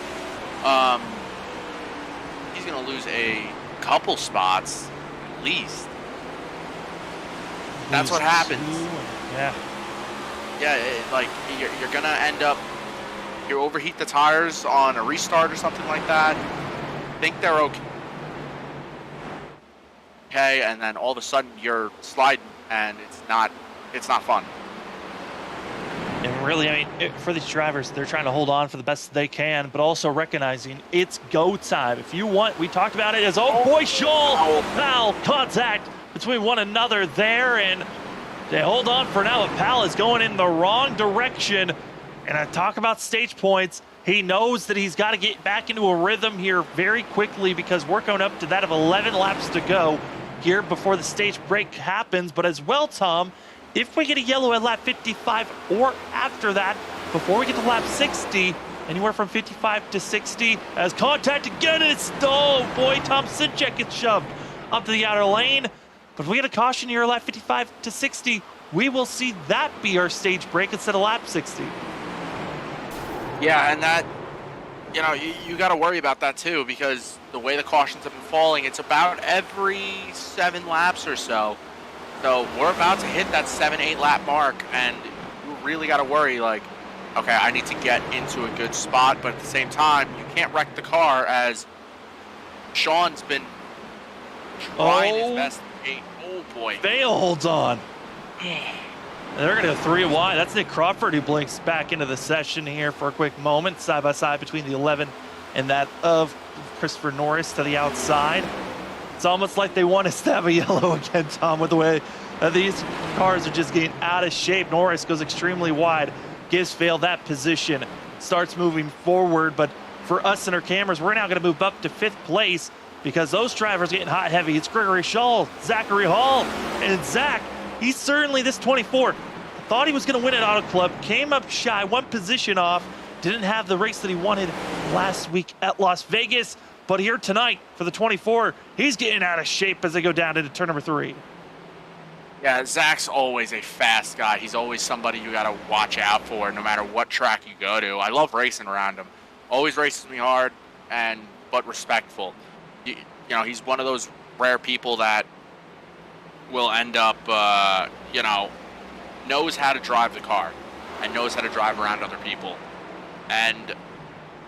he's going to lose a couple spots at least. That's what happens. Yeah. Yeah, like you're going to end up, you overheat the tires on a restart or something like that. Think they're okay. Okay, and then all of a sudden you're sliding and it's not fun. And really, I mean, for these drivers, they're trying to hold on for the best they can, but also recognizing it's go time. If you want, we talked about it as, oh boy, Scholl, Pal, contact between one another there, and they hold on for now. Pal is going in the wrong direction. And I talk about stage points. He knows that he's got to get back into a rhythm here very quickly because we're going up to that of 11 laps to go here before the stage break happens. But as well, Tom, if we get a yellow at lap 55 or after that, before we get to lap 60, anywhere from 55 to 60, as contact again, and it's, oh boy, Tom Sinchek gets shoved up to the outer lane. But if we get a caution here at lap 55 to 60, we will see that be our stage break instead of lap 60. Yeah, and that, you know, you got to worry about that too, because the way the cautions have been falling, it's about every 7 laps or so. So we're about to hit that 7-8 lap mark, and you really got to worry, like, okay, I need to get into a good spot, but at the same time, you can't wreck the car, as Sean's been trying his best to gate. Oh boy. Bale holds on. They're going to go 3 wide. That's Nick Crawford who blinks back into the session here for a quick moment, side by side between the 11 and that of Christopher Norris to the outside. It's almost like they want us to have a yellow again, Tom, with the way these cars are just getting out of shape. Norris goes extremely wide, gives Vale that position, starts moving forward. But for us and our cameras, we're now going to move up to 5th place because those drivers are getting hot heavy. It's Gregory Scholl, Zachary Hall, and Zach. He's certainly this 24. Thought he was going to win at Auto Club, came up shy, 1 position off, didn't have the race that he wanted last week at Las Vegas. But here tonight for the 24, he's getting out of shape as they go down into turn number 3. Yeah, Zach's always a fast guy. He's always somebody you got to watch out for no matter what track you go to. I love racing around him. Always races me hard, but respectful. You know, he's one of those rare people that will end up, you know, knows how to drive the car and knows how to drive around other people. And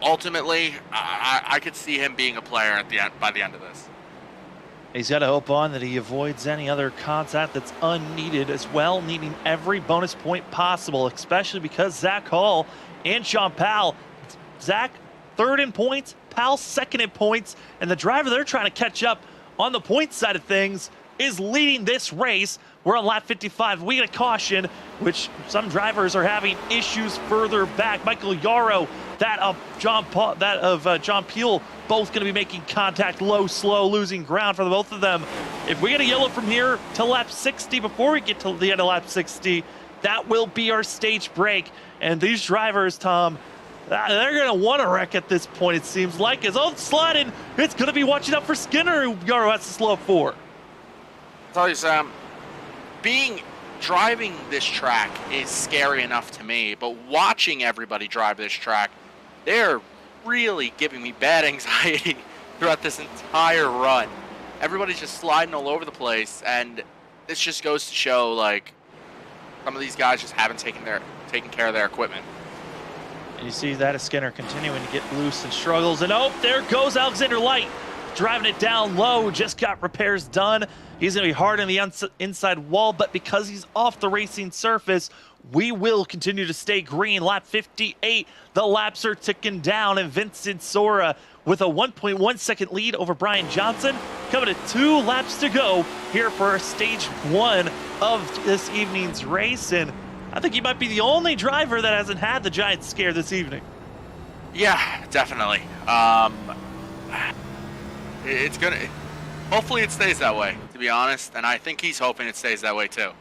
ultimately, I could see him being a player at the end, by the end of this. He's got to hope on that he avoids any other contact that's unneeded as well, needing every bonus point possible, especially because Zach Hall and Sean Powell. Zach, 3rd in points, Powell 2nd in points, and the driver they're trying to catch up on the point side of things is leading this race. We're on lap 55. We get a caution, which some drivers are having issues further back. Michael Yarrow, that of John Peel, both going to be making contact low, slow, losing ground for the both of them. If we get a yellow from here to lap 60, before we get to the end of lap 60, that will be our stage break. And these drivers, Tom, they're going to want to wreck at this point, it seems like. As oh, sliding, it's going to be watching out for Skinner, who Yarrow has to slow up for. I'll tell you, Sam, driving this track is scary enough to me, but watching everybody drive this track, they're really giving me bad anxiety throughout this entire run. Everybody's just sliding all over the place, and this just goes to show, like, some of these guys just haven't taken care of their equipment. And you see that as Skinner continuing to get loose and struggles, and oh, there goes Alexander Light, driving it down low, just got repairs done. He's going to be hard on the inside wall, but because he's off the racing surface, we will continue to stay green. Lap 58, the laps are ticking down, and Vincent Sora with a 1.1 second lead over Brian Johnson, coming to 2 laps to go here for stage 1 of this evening's race. And I think he might be the only driver that hasn't had the giant scare this evening. Yeah, definitely. It's gonna. Hopefully it stays that way, to be honest, and I think he's hoping it stays that way too.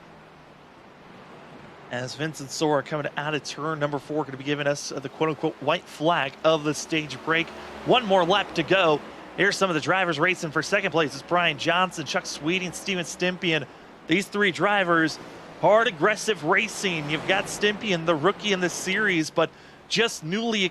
As Vincent Sora coming out of turn number 4, going to be giving us the quote-unquote white flag of the stage break. 1 more lap to go. Here's some of the drivers racing for 2nd place. It's Brian Johnson, Chuck Sweeting, Steven Stimpian. These 3 drivers, hard, aggressive racing. You've got Stimpian, the rookie in the series, but just newly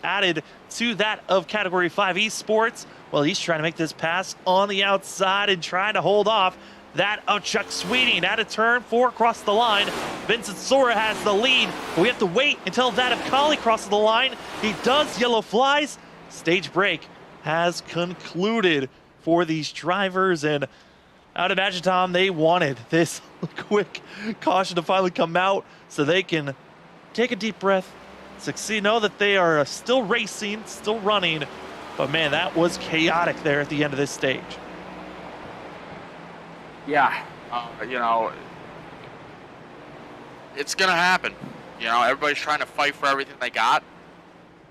added to that of Category 5 Esports. Well, he's trying to make this pass on the outside and trying to hold off that of Chuck Sweeting at a turn 4 across the line. Vincent Sora has the lead, but we have to wait until that of Kali crosses the line. He does, yellow flies. Stage break has concluded for these drivers, and I'd imagine, Tom, they wanted this quick caution to finally come out so they can take a deep breath, succeed, know that they are still racing, still running. But man, that was chaotic there at the end of this stage. Yeah, you know, it's going to happen. You know, everybody's trying to fight for everything they got.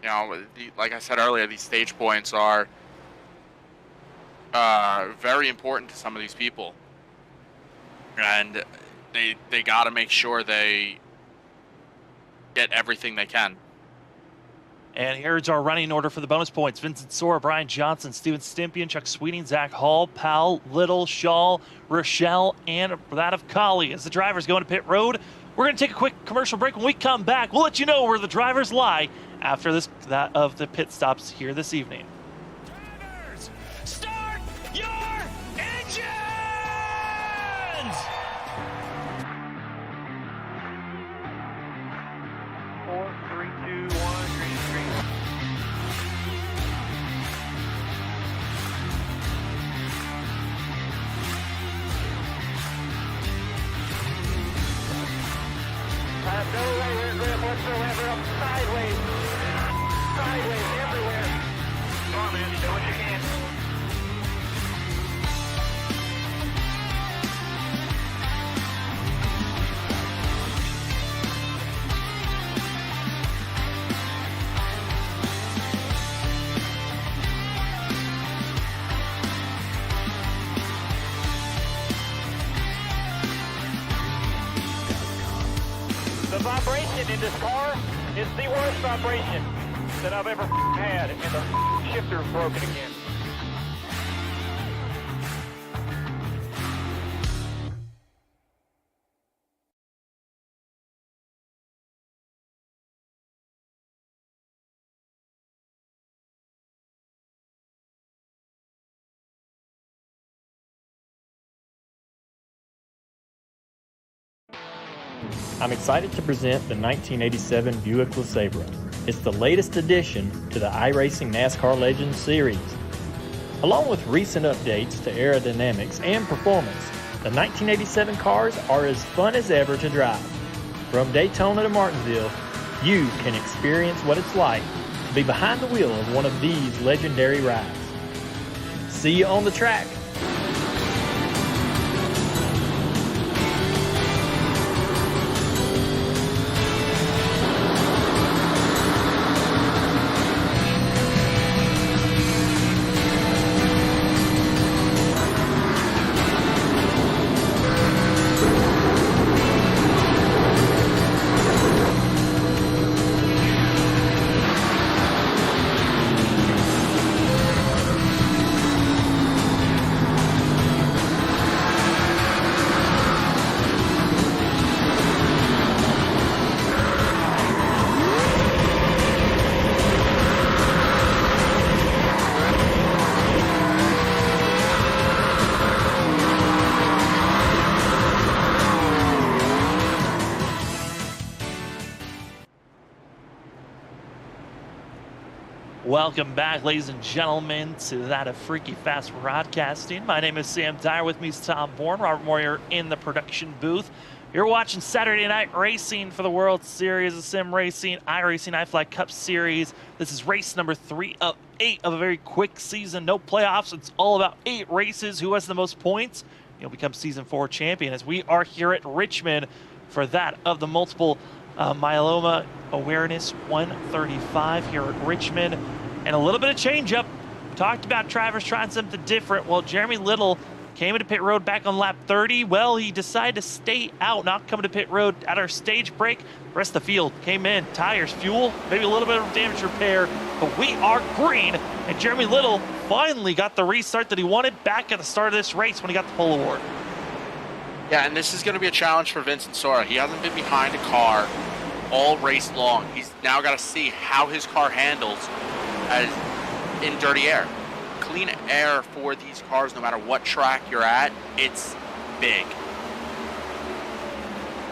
You know, like I said earlier, these stage points are very important to some of these people. And they got to make sure they get everything they can. And here's our running order for the bonus points. Vincent Sora, Brian Johnson, Steven Stimpian, Chuck Sweeting, Zach Hall, Powell, Little, Shaw, Rochelle, and that of Kali. As the drivers go into pit road, we're going to take a quick commercial break. When we come back, we'll let you know where the drivers lie after that of the pit stops here this evening. Drivers, start your engines! 4, 3, 2, 1, green screen. No rear grip whatsoever, up sideways. Sideways everywhere. Come on, man, do what you can. The vibration in this car is the worst vibration that I've ever had, and the shifter's broken again. I'm excited to present the 1987 Buick LeSabre. It's the latest addition to the iRacing NASCAR Legends series. Along with recent updates to aerodynamics and performance, the 1987 cars are as fun as ever to drive. From Daytona to Martinsville, you can experience what it's like to be behind the wheel of one of these legendary rides. See you on the track. Welcome back, ladies and gentlemen, to that of Freaky Fast Broadcasting. My name is Sam Dyer. With me is Tom Bourne. Robert Moyer in the production booth. You're watching Saturday Night Racing for the World Series of Sim Racing, iRacing iFlag Cup Series. This is race number 3 of 8 of a very quick season. No playoffs. It's all about 8 races. Who has the most points? He'll become Season 4 champion, as we are here at Richmond for that of the multiple myeloma awareness 135 here at Richmond. And a little bit of change-up. Talked about drivers trying something different. Well, Jeremy Little came into pit road back on lap 30. Well, he decided to stay out, not come to pit road at our stage break. The rest of the field came in. Tires, fuel, maybe a little bit of damage repair. But we are green. And Jeremy Little finally got the restart that he wanted back at the start of this race when he got the pole award. Yeah, and this is going to be a challenge for Vincent Sora. He hasn't been behind a car all race long. He's now got to see how his car handles as in dirty air. Clean air for these cars, no matter what track you're at, it's big.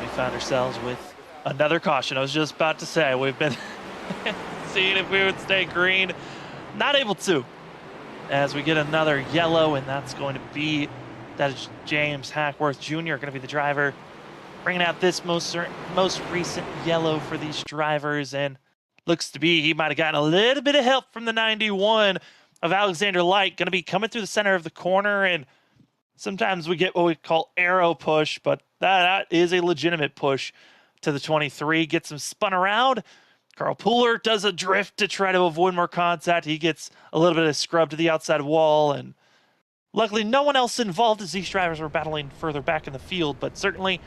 We found ourselves with another caution. I was just about to say, we've been seeing if we would stay green. Not able to, as we get another yellow, and that's going to be, that is James Hackworth Jr. going to be the driver, bringing out this most recent yellow for these drivers, and looks to be he might have gotten a little bit of help from the 91 of Alexander Light, going to be coming through the center of the corner, and sometimes we get what we call arrow push, but that is a legitimate push to the 23. Gets him spun around. Carl Pooler does a drift to try to avoid more contact. He gets a little bit of scrub to the outside wall, and luckily no one else involved as these drivers were battling further back in the field, but certainly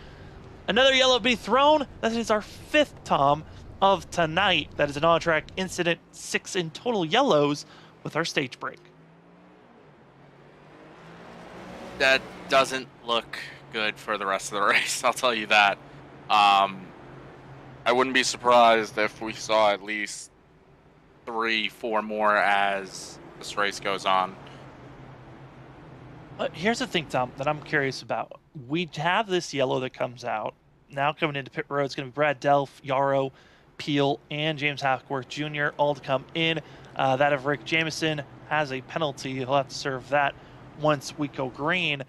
another yellow be thrown. That is our 5th, Tom, of tonight. That is an on-track incident, 6 in total yellows with our stage break. That doesn't look good for the rest of the race, I'll tell you that. I wouldn't be surprised if we saw at least 3-4 more as this race goes on. But here's the thing, Tom, that I'm curious about. We have this yellow that comes out. Now coming into pit road, it's going to be Brad Delph, Yarrow, Peel, and James Hackworth Jr. all to come in. That of Rick Jamieson has a penalty. He'll have to serve that once we go green.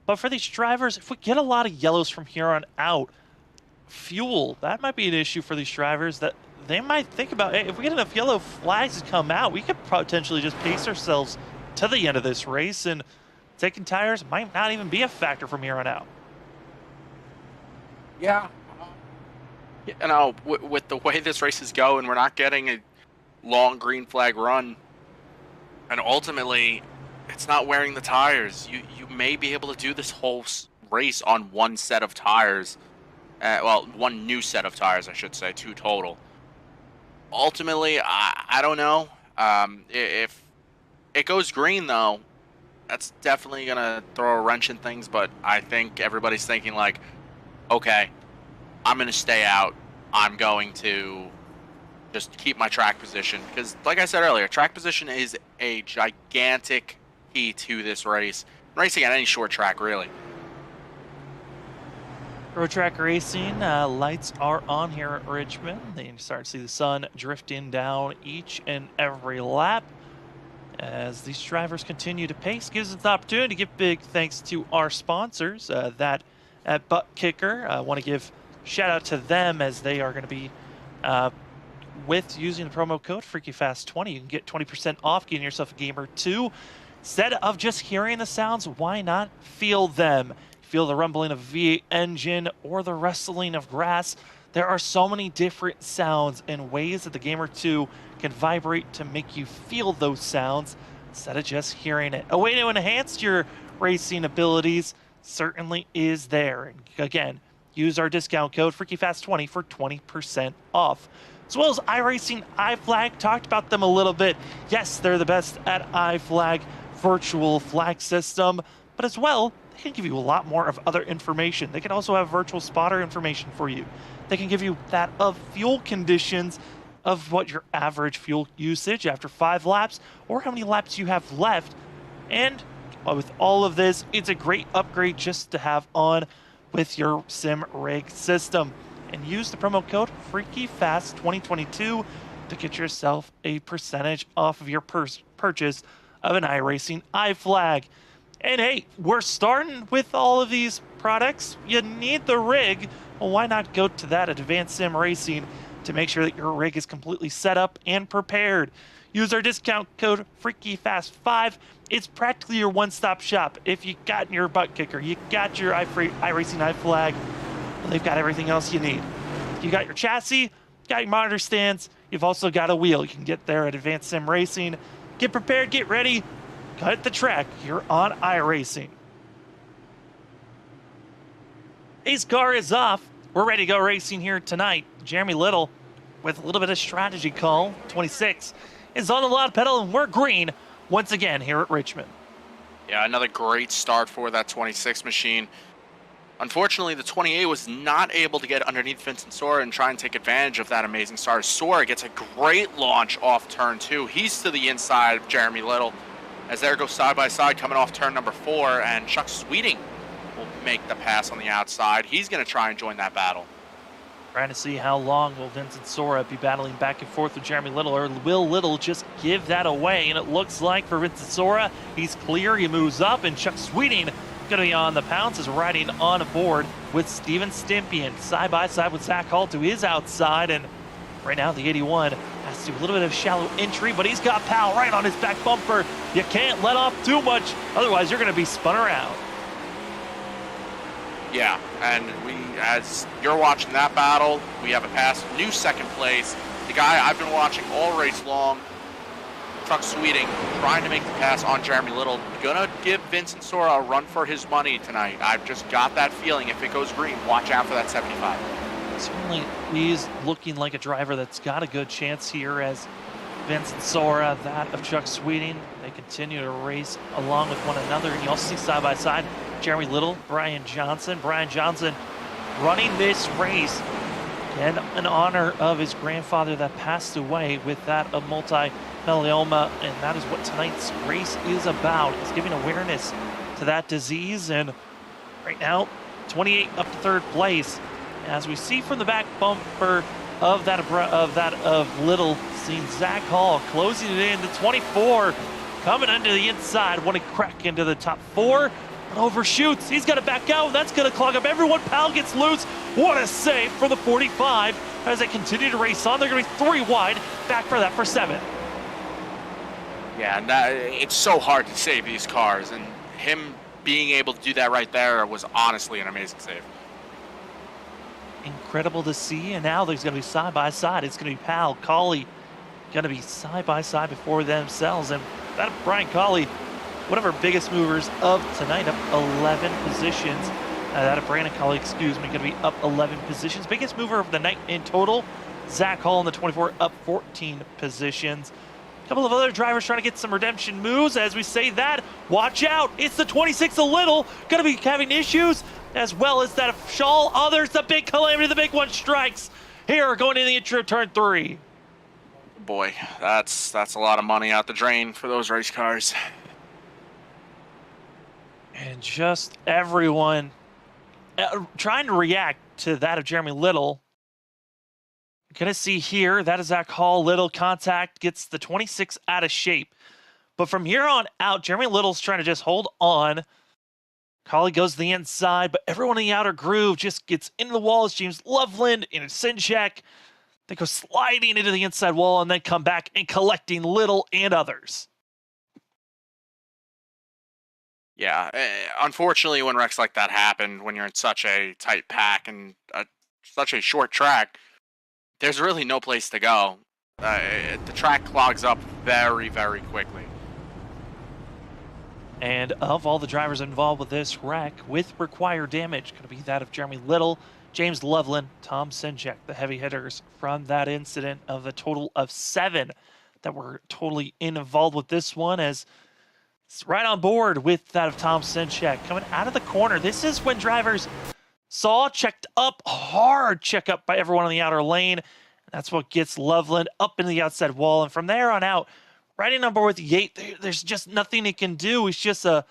But for these drivers, if we get a lot of yellows from here on out, fuel, that might be an issue for these drivers that they might think about. Hey, if we get enough yellow flags to come out, we could potentially just pace ourselves to the end of this race, and taking tires might not even be a factor from here on out. Yeah. You know, with the way this race is going, we're not getting a long green flag run. And ultimately, it's not wearing the tires. You may be able to do this whole race on one set of tires. Well, one new set of tires, I should say, 2 total. Ultimately, I don't know. If it goes green, though, that's definitely going to throw a wrench in things. But I think everybody's thinking like, okay, I'm going to stay out. I'm going to just keep my track position. Because like I said earlier, track position is a gigantic key to this race. Racing at any short track, really. Road track racing, lights are on here at Richmond. Then you start to see the sun drifting down each and every lap. As these drivers continue to pace, gives us the opportunity to give big thanks to our sponsors, that at ButtKicker. I want to give shout out to them as they are going to be with using the promo code FreakyFast20. You can get 20% off getting yourself a Gamer 2. Instead of just hearing the sounds, why not feel them? Feel the rumbling of a V8 engine or the rustling of grass. There are so many different sounds and ways that the Gamer 2 can vibrate to make you feel those sounds instead of just hearing it. A way to enhance your racing abilities certainly is there. And again, use our discount code FreakyFast20 for 20% off. As well as iRacingiFlag, talked about them a little bit. Yes, they're the best at iFlag virtual flag system, but as well, they can give you a lot more of other information. They can also have virtual spotter information for you. They can give you that of fuel conditions of what your average fuel usage after 5 laps or how many laps you have left. And with all of this, it's a great upgrade just to have on with your sim rig system. And use the promo code FreakyFast2022 to get yourself a percentage off of your purchase of an iRacingiFlag. And hey, we're starting with all of these products. You need the rig. Well, why not go to that Advanced Sim Racing to make sure that your rig is completely set up and prepared. Use our discount code FreakyFast5. It's practically your one-stop shop. If you got your ButtKicker, you got your iRacingiFlag, well, they've got everything else you need. You got your chassis, got your monitor stands, you've also got a wheel. You can get there at Advanced Sim Racing. Get prepared, get ready, cut the track. You're on iRacing. Ace car is off. We're ready to go racing here tonight. Jeremy Little with a little bit of strategy call. 26 is on the loud pedal, and we're green once again here at Richmond. Yeah, another great start for that 26 machine. Unfortunately, the 28 was not able to get underneath Vincent Sora and try and take advantage of that amazing start. Sora gets a great launch off turn 2. He's to the inside of Jeremy Little, as there goes side by side coming off turn number 4, and Chuck Sweeting will make the pass on the outside. He's going to try and join that battle. Trying to see how long will Vincent Sora be battling back and forth with Jeremy Little, or will Little just give that away? And it looks like for Vincent Sora, he's clear, he moves up, and Chuck Sweeting going to be on the pounce, is riding on board with Steven Stimpian, side by side with Zach Hall to his outside. And right now the 81 has to do a little bit of shallow entry, but he's got Powell right on his back bumper. You can't let off too much, otherwise you're going to be spun around. Yeah, and as you're watching that battle, we have a pass, new second place. The guy I've been watching all race long, Chuck Sweeting, trying to make the pass on Jeremy Little. Gonna give Vincent Sora a run for his money tonight. I've just got that feeling. If it goes green, watch out for that 75. Certainly he's looking like a driver that's got a good chance here, as Vincent Sora, that of Chuck Sweeting, they continue to race along with one another. And you also see side by side Jeremy Little, Brian Johnson. Brian Johnson running this race and in honor of his grandfather that passed away with that of myeloma, and that is what tonight's race is about. It's giving awareness to that disease. And right now 28 up to third place, as we see from the back bumper of that of Little, seeing Zach Hall closing it in. The 24 coming under the inside, want to crack into the top 4, but overshoots. He's got to back out. That's going to clog up everyone. Powell gets loose. What a save for the 45 as they continue to race on. They're going to be 3 wide. Back for that for 7. Yeah, and it's so hard to save these cars, and him being able to do that right there was honestly an amazing save. Incredible to see, and now there's going to be side by side. It's going to be Powell, Colley, going to be side by side before themselves, and that Brian Colley, one of our biggest movers of tonight, up 11 positions. That of Brandon Colley, excuse me, going to be up 11 positions. Biggest mover of the night in total. Zach Hall in the 24 up 14 positions. A couple of other drivers trying to get some redemption moves. As we say that, watch out. It's the 26 a Little, going to be having issues, as well as that of Shaw. Others, the big calamity, the big one strikes here going into the intro turn 3. Boy, that's a lot of money out the drain for those race cars. And just everyone trying to react to that of Jeremy Little. Gonna see here, that is Zach Hall. Little contact, gets the 26 out of shape. But from here on out, Jeremy Little's trying to just hold on. Colley goes to the inside, but everyone in the outer groove just gets into the walls. James Loveland in a sin check. They go sliding into the inside wall and then come back and collecting Little and others. Yeah, unfortunately, when wrecks like that happen, when you're in such a tight pack and such a short track, there's really no place to go. The track clogs up very, very quickly. And of all the drivers involved with this wreck, with required damage, going to be that of Jeremy Little, James Loveland, Tom Sinjek, the heavy hitters from that incident, of a total of 7 that were totally involved with this one, as it's right on board with that of Tom Sinjek. Coming out of the corner, this is when drivers saw checked up, hard check up by everyone on the outer lane. And that's what gets Loveland up into the outside wall. And from there on out, riding on board with Yates, there's just nothing he can do. He's just a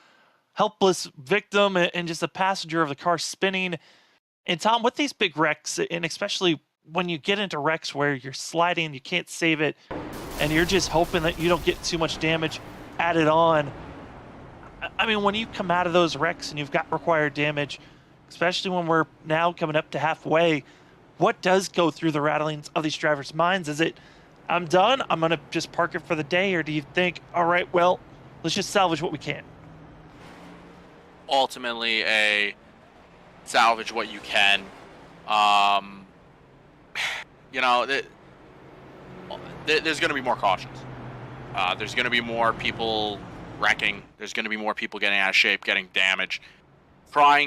helpless victim and just a passenger of the car spinning. And Tom, with these big wrecks, and especially when you get into wrecks where you're sliding, you can't save it, and you're just hoping that you don't get too much damage added on. I mean, when you come out of those wrecks and you've got required damage, especially when we're now coming up to halfway, what does go through the rattlings of these drivers' minds? Is it, I'm done, I'm going to just park it for the day? Or do you think, all right, well, let's just salvage what we can? Ultimately, salvage what you can. You know, there's going to be more cautions. There's going to be more people wrecking. There's going to be more people getting out of shape, getting damaged. Try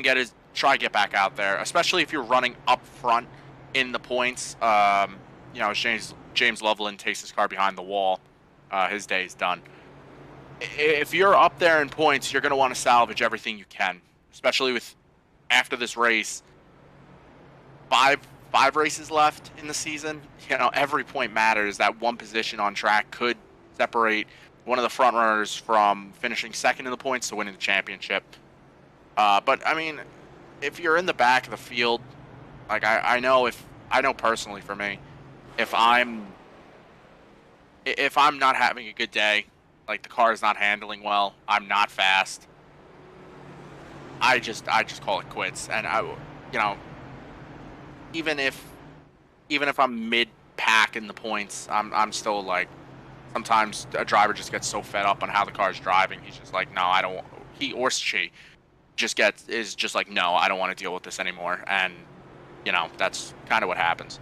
get back out there, especially if you're running up front in the points. You know, James Loveland takes his car behind the wall. His day is done. If you're up there in points, you're going to want to salvage everything you can, especially with after this race, five races left in the season. You know, every point matters. That one position on track could separate one of the front runners from finishing second in the points to winning the championship. But I mean, if you're in the back of the field, like I know personally for me, if I'm not having a good day, like the car is not handling well, I'm not fast, I just call it quits. And even if I'm mid pack in the points, I'm still like, sometimes a driver just gets so fed up on how the car's driving, he's just like, no, I don't. He or she is just like, no, I don't want to deal with this anymore. And that's kind of what happens.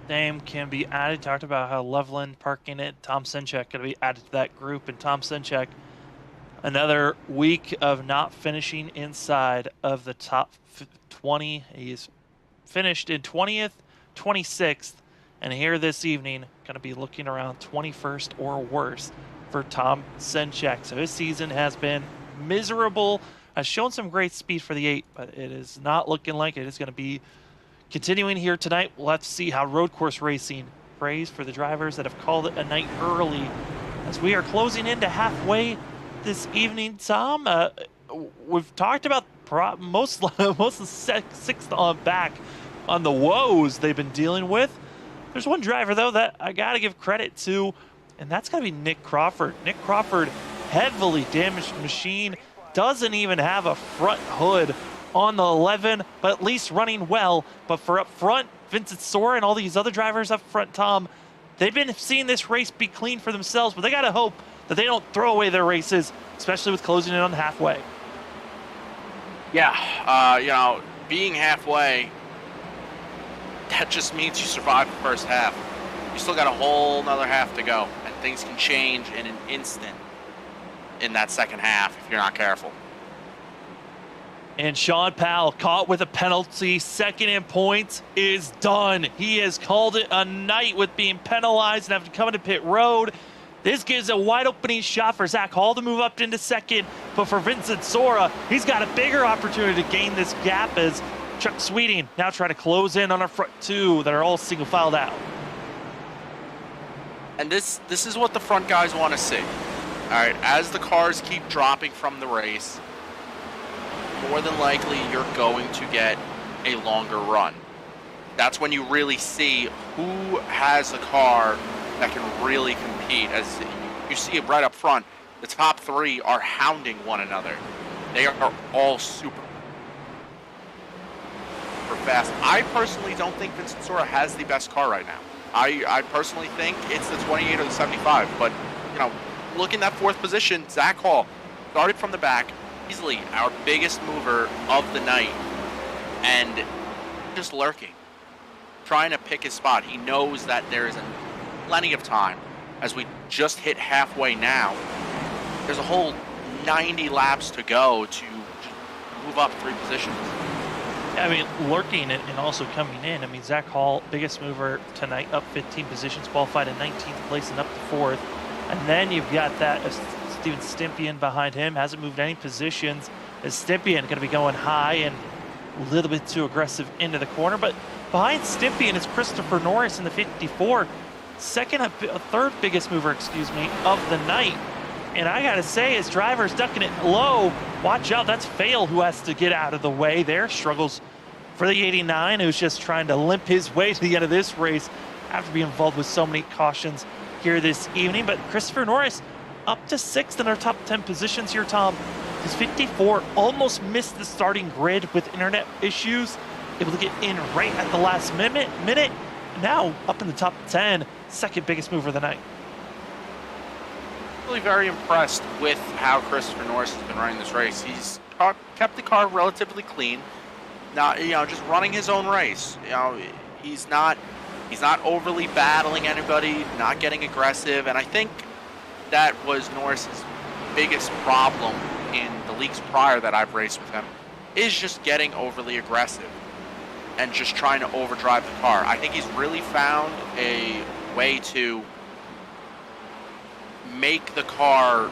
Name can be added. Talked about how Loveland parking it. Tom Sinchek going to be added to that group. And Tom Sinchek, another week of not finishing inside of the top 20. He's finished in 20th, 26th, and here this evening, going to be looking around 21st or worse for Tom Sinchek. So his season has been miserable. Has shown some great speed for the 8, but it is not looking like it is going to be continuing here tonight. We'll have to see how road course racing prays for the drivers that have called it a night early. As we are closing into halfway this evening, Tom, we've talked about most of the sixth on back on the woes they've been dealing with. There's one driver, though, that I got to give credit to, and that's going to be Nick Crawford. Nick Crawford, heavily damaged machine, doesn't even have a front hood on the 11, but at least running well. But for up front, Vincent Sora and all these other drivers up front, Tom, they've been seeing this race be clean for themselves, but they got to hope that they don't throw away their races, especially with closing in on halfway. Yeah, being halfway, that just means you survive the first half. You still got a whole nother half to go, and things can change in an instant in that second half if you're not careful. And Sean Powell, caught with a penalty, second in points, is done. He has called it a night with being penalized and having to come into pit road. This gives a wide opening shot for Zach Hall to move up into second, but for Vincent Sora, he's got a bigger opportunity to gain this gap as Chuck Sweeting now trying to close in on our front 2 that are all single filed out. And this is what the front guys want to see. All right, as the cars keep dropping from the race, more than likely you're going to get a longer run. That's when you really see who has a car that can really compete. As you see it right up front, the top 3 are hounding one another. They are all super fast. I personally don't think Vincent Sora has the best car right now. I personally think it's the 28 or the 75, but look in that 4th position, Zach Hall started from the back, easily our biggest mover of the night, and just lurking, trying to pick his spot. He knows that there is plenty of time. As we just hit halfway now, there's a whole 90 laps to go to move up 3 positions. I mean, lurking and also coming in. I mean, Zach Hall, biggest mover tonight, up 15 positions, qualified in 19th place and up to 4th. And then you've got that Steven Stimpian behind him, hasn't moved any positions. As Stimpian going to be going high and a little bit too aggressive into the corner. But behind Stimpian is Christopher Norris in the 54, third biggest mover, of the night. And I got to say, as drivers ducking it low, watch out, that's Fail who has to get out of the way there. Struggles for the 89, who's just trying to limp his way to the end of this race after being involved with so many cautions here this evening. But Christopher Norris up to 6th in our top 10 positions here, Tom. His 54 almost missed the starting grid with internet issues, able to get in right at the last minute. Now up in the top 10, second biggest mover of the night. Really very impressed with how Christopher Norris has been running this race. He's kept the car relatively clean. Now, just running his own race. He's not overly battling anybody, not getting aggressive, and I think that was Norris's biggest problem in the leagues prior that I've raced with him, is just getting overly aggressive and just trying to overdrive the car. I think he's really found a way to make the car,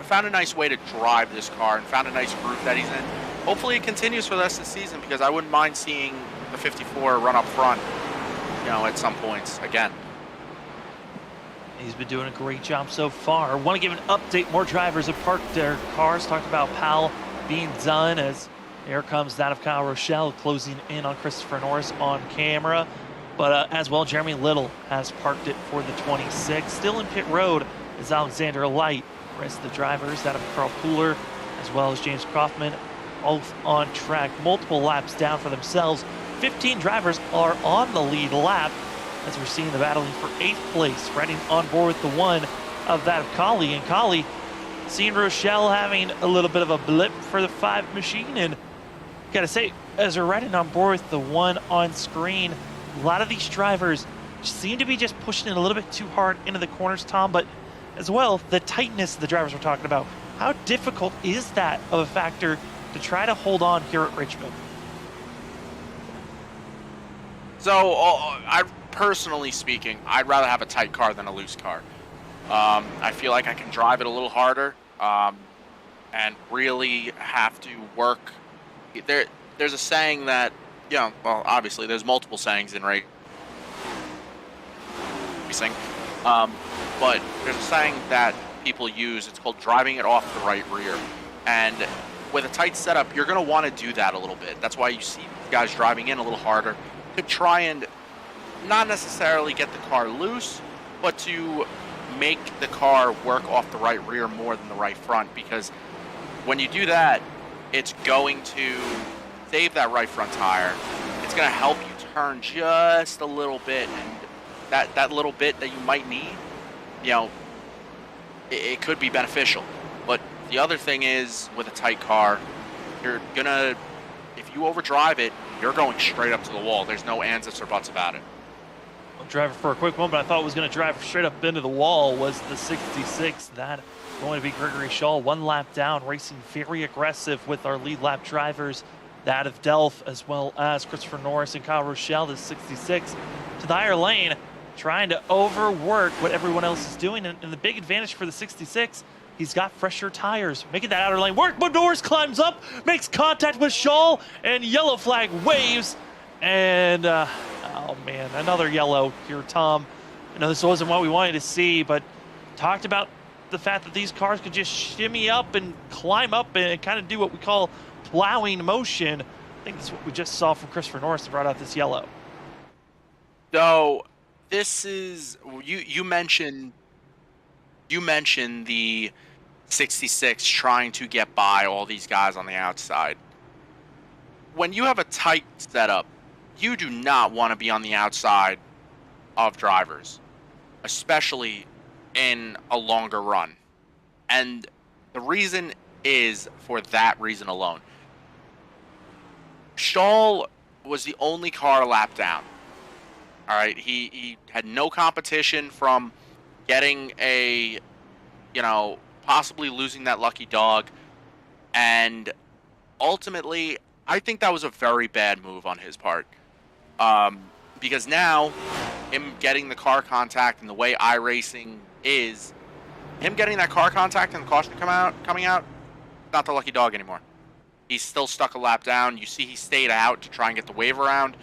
found a nice way to drive this car and found a nice groove that he's in. hopefully it continues for the rest of the season, because I wouldn't mind seeing the 54 run up front, at some points again. He's been doing a great job so far. Want to give an update. More drivers have parked their cars. Talked about Powell being done as here comes that of Kyle Rochelle closing in on Christopher Norris on camera. But as well, Jeremy Little has parked it for the 26. Still in pit road is Alexander Light. The rest of the drivers, that of Carl Pooler, as well as James Kaufman, both on track. Multiple laps down for themselves. 15 drivers are on the lead lap, as we're seeing the battling for 8th place, riding on board with the one of that of Collie. And Collie seeing Rochelle having a little bit of a blip for the 5 machine. And gotta say, as we're riding on board with the one on screen, a lot of these drivers seem to be just pushing it a little bit too hard into the corners, Tom. But as well, the tightness of the drivers we're talking about. How difficult is that of a factor to try to hold on here at Richmond? So, personally speaking, I'd rather have a tight car than a loose car. I feel like I can drive it a little harder and really have to work. There's a saying that, well, obviously there's multiple sayings in racing, but there's a saying that people use. It's called driving it off the right rear. And with a tight setup, you're going to want to do that a little bit. That's why you see guys driving in a little harder to try and not necessarily get the car loose, but to make the car work off the right rear more than the right front, because when you do that, it's going to save that right front tire. It's going to help you turn just a little bit, and that little bit that you might need, it could be beneficial. But the other thing is, with a tight car, you're gonna, if you overdrive it, you're going straight up to the wall. There's no ands, ifs, or buts about it. Driver for a quick moment, I thought was going to drive straight up into the wall, was the 66. That going to be Gregory Shaw, 1 lap down, racing very aggressive with our lead lap drivers, that of Delph, as well as Christopher Norris and Kyle Rochelle, the 66, to the higher lane, trying to overwork what everyone else is doing. And the big advantage for the 66, he's got fresher tires, making that outer lane work. But Norris climbs up, makes contact with Shaw, and yellow flag waves. And oh man, another yellow here, Tom. I know this wasn't what we wanted to see, but talked about the fact that these cars could just shimmy up and climb up and kind of do what we call plowing motion. I think that's what we just saw from Christopher Norris that brought out this yellow. So this is, you mentioned the 66 trying to get by all these guys on the outside. When you have a tight setup, you do not want to be on the outside of drivers, especially in a longer run. And the reason is for that reason alone. Shaw was the only car a lap down. All right, he had no competition from getting a, possibly losing that lucky dog. And ultimately, I think that was a very bad move on his part. Because now, him getting the car contact and the way iRacing is, him getting that car contact and the caution coming out, not the lucky dog anymore. He's still stuck a lap down. You see he stayed out to try and get the wave around.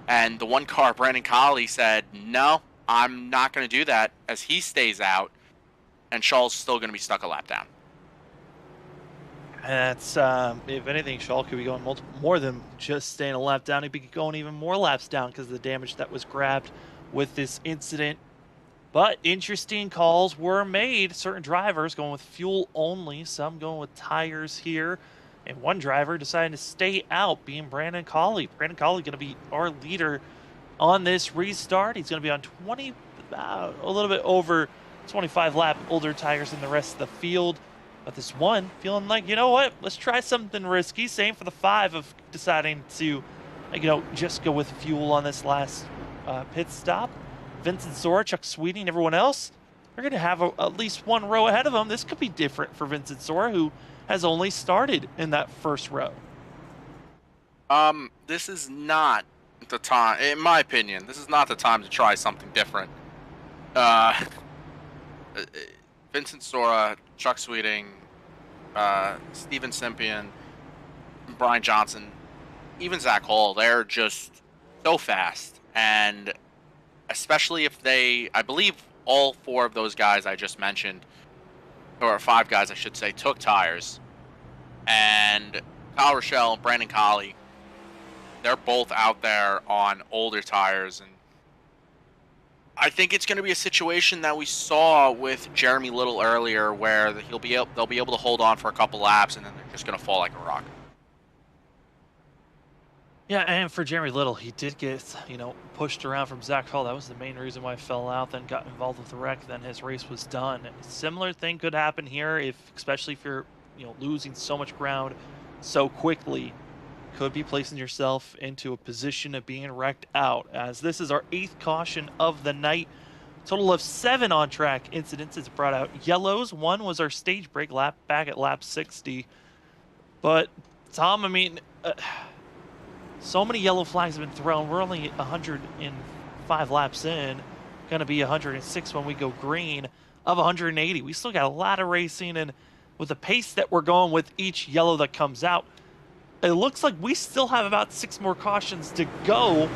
And the one car, Brandon Colley, said, no, I'm not going to do that, as he stays out. And Shaw's still going to be stuck a lap down. That's, if anything, Shaw could be going more than just staying a lap down. He'd be going even more laps down because of the damage that was grabbed with this incident. But interesting calls were made. Certain drivers going with fuel only, some going with tires here. And one driver deciding to stay out, being Brandon Colley. Brandon Colley going to be our leader on this restart. He's going to be on a little bit over 25 lap older tires than the rest of the field. But this one feeling like, you know what, let's try something risky. Same for the 5 of deciding to, just go with fuel on this last pit stop. Vincent Sora, Chuck Sweeting, everyone else, they're going to have at least one row ahead of them. This could be different for Vincent Sora, who has only started in that first row. This is not the time, in my opinion, this is not the time to try something different. Vincent Sora, Chuck Sweeting, Steven Sempian, Brian Johnson, even Zach Hall, they're just so fast. And especially if I believe all 4 of those guys I just mentioned, or 5 guys I should say, took tires. And Kyle Rochelle and Brandon Colley, they're both out there on older tires. And I think it's going to be a situation that we saw with Jeremy Little earlier, where they'll be able to hold on for a couple laps, and then they're just going to fall like a rock. Yeah, and for Jeremy Little, he did get, pushed around from Zach Hall. That was the main reason why he fell out, then got involved with the wreck, then his race was done. Similar thing could happen here, especially if you're, losing so much ground so quickly. Could be placing yourself into a position of being wrecked out, as this is our 8th caution of the night. Total of 7 on-track incidents. It's brought out yellows. 1 was our stage break lap back at lap 60. But, Tom, so many yellow flags have been thrown. We're only 105 laps in. Going to be 106 when we go green of 180. We still got a lot of racing, and with the pace that we're going with each yellow that comes out, it looks like we still have about 6 more cautions to go.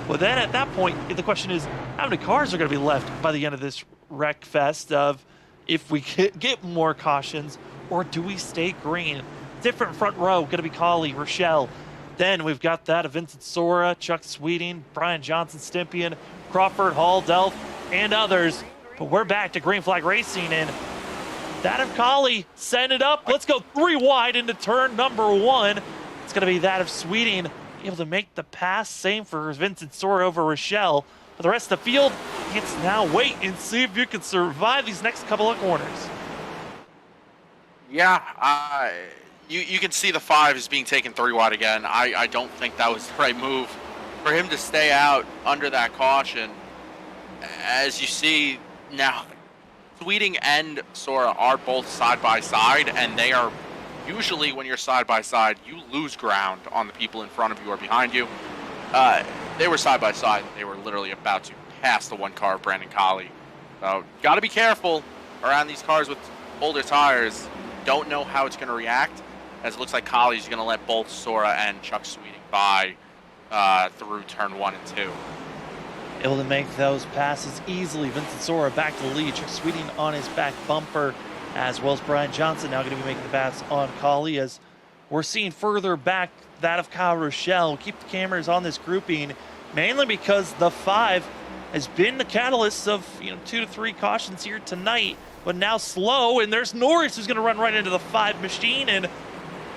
But then at that point, the question is, how many cars are going to be left by the end of this wreck fest of if we get more cautions, or do we stay green? Different front row, going to be Colley, Rochelle. Then we've got that of Vincent Sora, Chuck Sweeting, Brian Johnson, Stympian, Crawford, Hall, Delph, and others. But we're back to green flag racing, and that of Colley setting it up. Let's go 3 wide into turn number 1. It's going to be that of Sweeting able to make the pass. Same for Vincent Sora over Rochelle. But the rest of the field, it's now wait and see if you can survive these next couple of corners. Yeah, you can see the 5 is being taken 3 wide again. I don't think that was the right move for him to stay out under that caution. As you see now, Sweeting and Sora are both side by side, and they are usually, when you're side by side, you lose ground on the people in front of you or behind you. They were side by side. They were literally about to pass the 1 car of Brandon Colley. So got to be careful around these cars with older tires. Don't know how it's going to react, as it looks like Colley's going to let both Sora and Chuck Sweeting by through turn 1 and 2. Able to make those passes easily. Vincent Sora back to the lead. Chuck Sweeting on his back bumper, as well as Brian Johnson now going to be making the pass on Colley, as we're seeing further back that of Kyle Rochelle. We'll keep the cameras on this grouping, mainly because the 5 has been the catalyst of 2 to 3 cautions here tonight, but now slow, and there's Norris who's going to run right into the 5 machine, and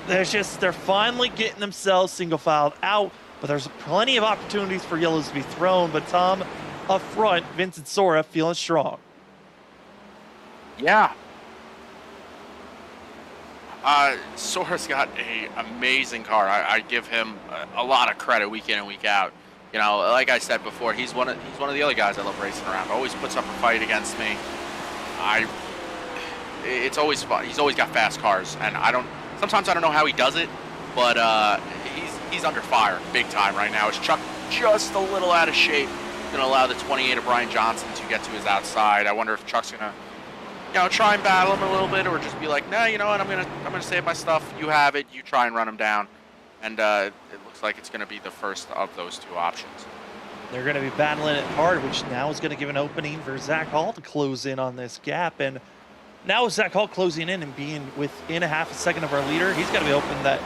they're finally getting themselves single filed out. But there's plenty of opportunities for yellows to be thrown. But Tom, up front, Vincent Sora feeling strong. Yeah. Sora's got an amazing car. I give him a lot of credit week in and week out. Like I said before, he's one of the other guys I love racing around. Always puts up a fight against me. It's always fun. He's always got fast cars, and sometimes I don't know how he does it, but he's under fire big time right now. Is Chuck just a little out of shape? Going to allow the 28 of Brian Johnson to get to his outside. I wonder if Chuck's going to try and battle him a little bit, or just be like, nah, you know what, I'm gonna save my stuff. You have it. You try and run him down. And it looks like it's going to be the first of those 2 options. They're going to be battling it hard, which now is going to give an opening for Zach Hall to close in on this gap. And now with Zach Hall closing in and being within a half a second of our leader, he's got to be open that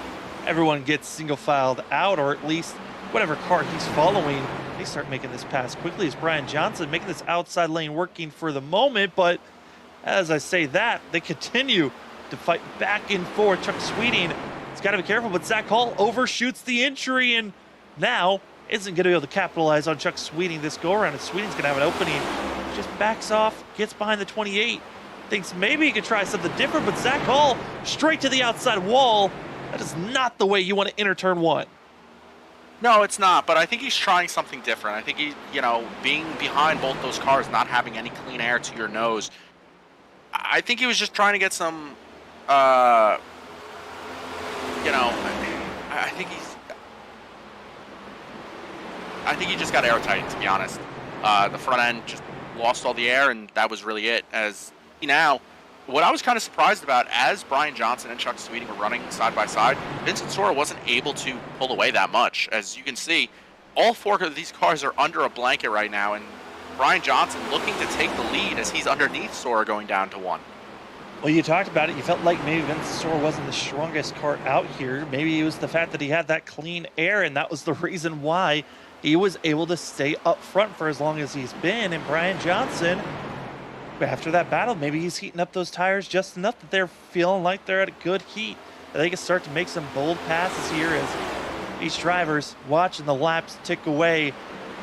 everyone gets single filed out, or at least whatever car he's following, they start making this pass quickly, as Brian Johnson making this outside lane working for the moment. But as I say that, they continue to fight back and forth. Chuck Sweeting has got to be careful, but Zach Hall overshoots the entry and now isn't going to be able to capitalize on Chuck Sweeting this go around, and Sweeting's going to have an opening. Just backs off, gets behind the 28, thinks maybe he could try something different, but Zach Hall straight to the outside wall. That is not the way you want to enter turn 1. No, it's not, but I think he's trying something different. I think he, being behind both those cars, not having any clean air to your nose, I think he was just trying to get some, I think he just got airtight, to be honest. The front end just lost all the air, and that was really it, as he now what I was kind of surprised about, as Brian Johnson and Chuck Sweeting were running side by side, Vincent Sora wasn't able to pull away that much. As you can see, all 4 of these cars are under a blanket right now, and Brian Johnson looking to take the lead as he's underneath Sora going down to 1. Well, you talked about it. You felt like maybe Vincent Sora wasn't the strongest car out here. Maybe it was the fact that he had that clean air, and that was the reason why he was able to stay up front for as long as he's been. And Brian Johnson, after that battle, maybe he's heating up those tires just enough that they're feeling like they're at a good heat. They can start to make some bold passes here as these drivers watching the laps tick away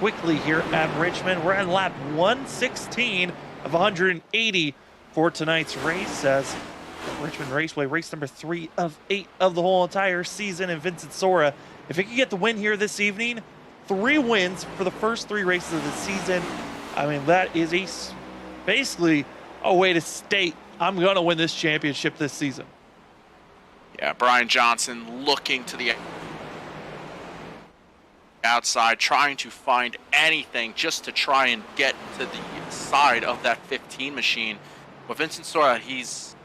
quickly here at Richmond. We're at lap 116 of 180 for tonight's race as Richmond Raceway, race number 3 of 8 of the whole entire season. And Vincent Sora, if he could get the win here this evening, 3 wins for the first 3 races of the season. I mean, that is basically a way to state, I'm going to win this championship this season. Yeah, Brian Johnson looking to the outside, trying to find anything just to try and get to the side of that 15 machine. But Vincent Sora,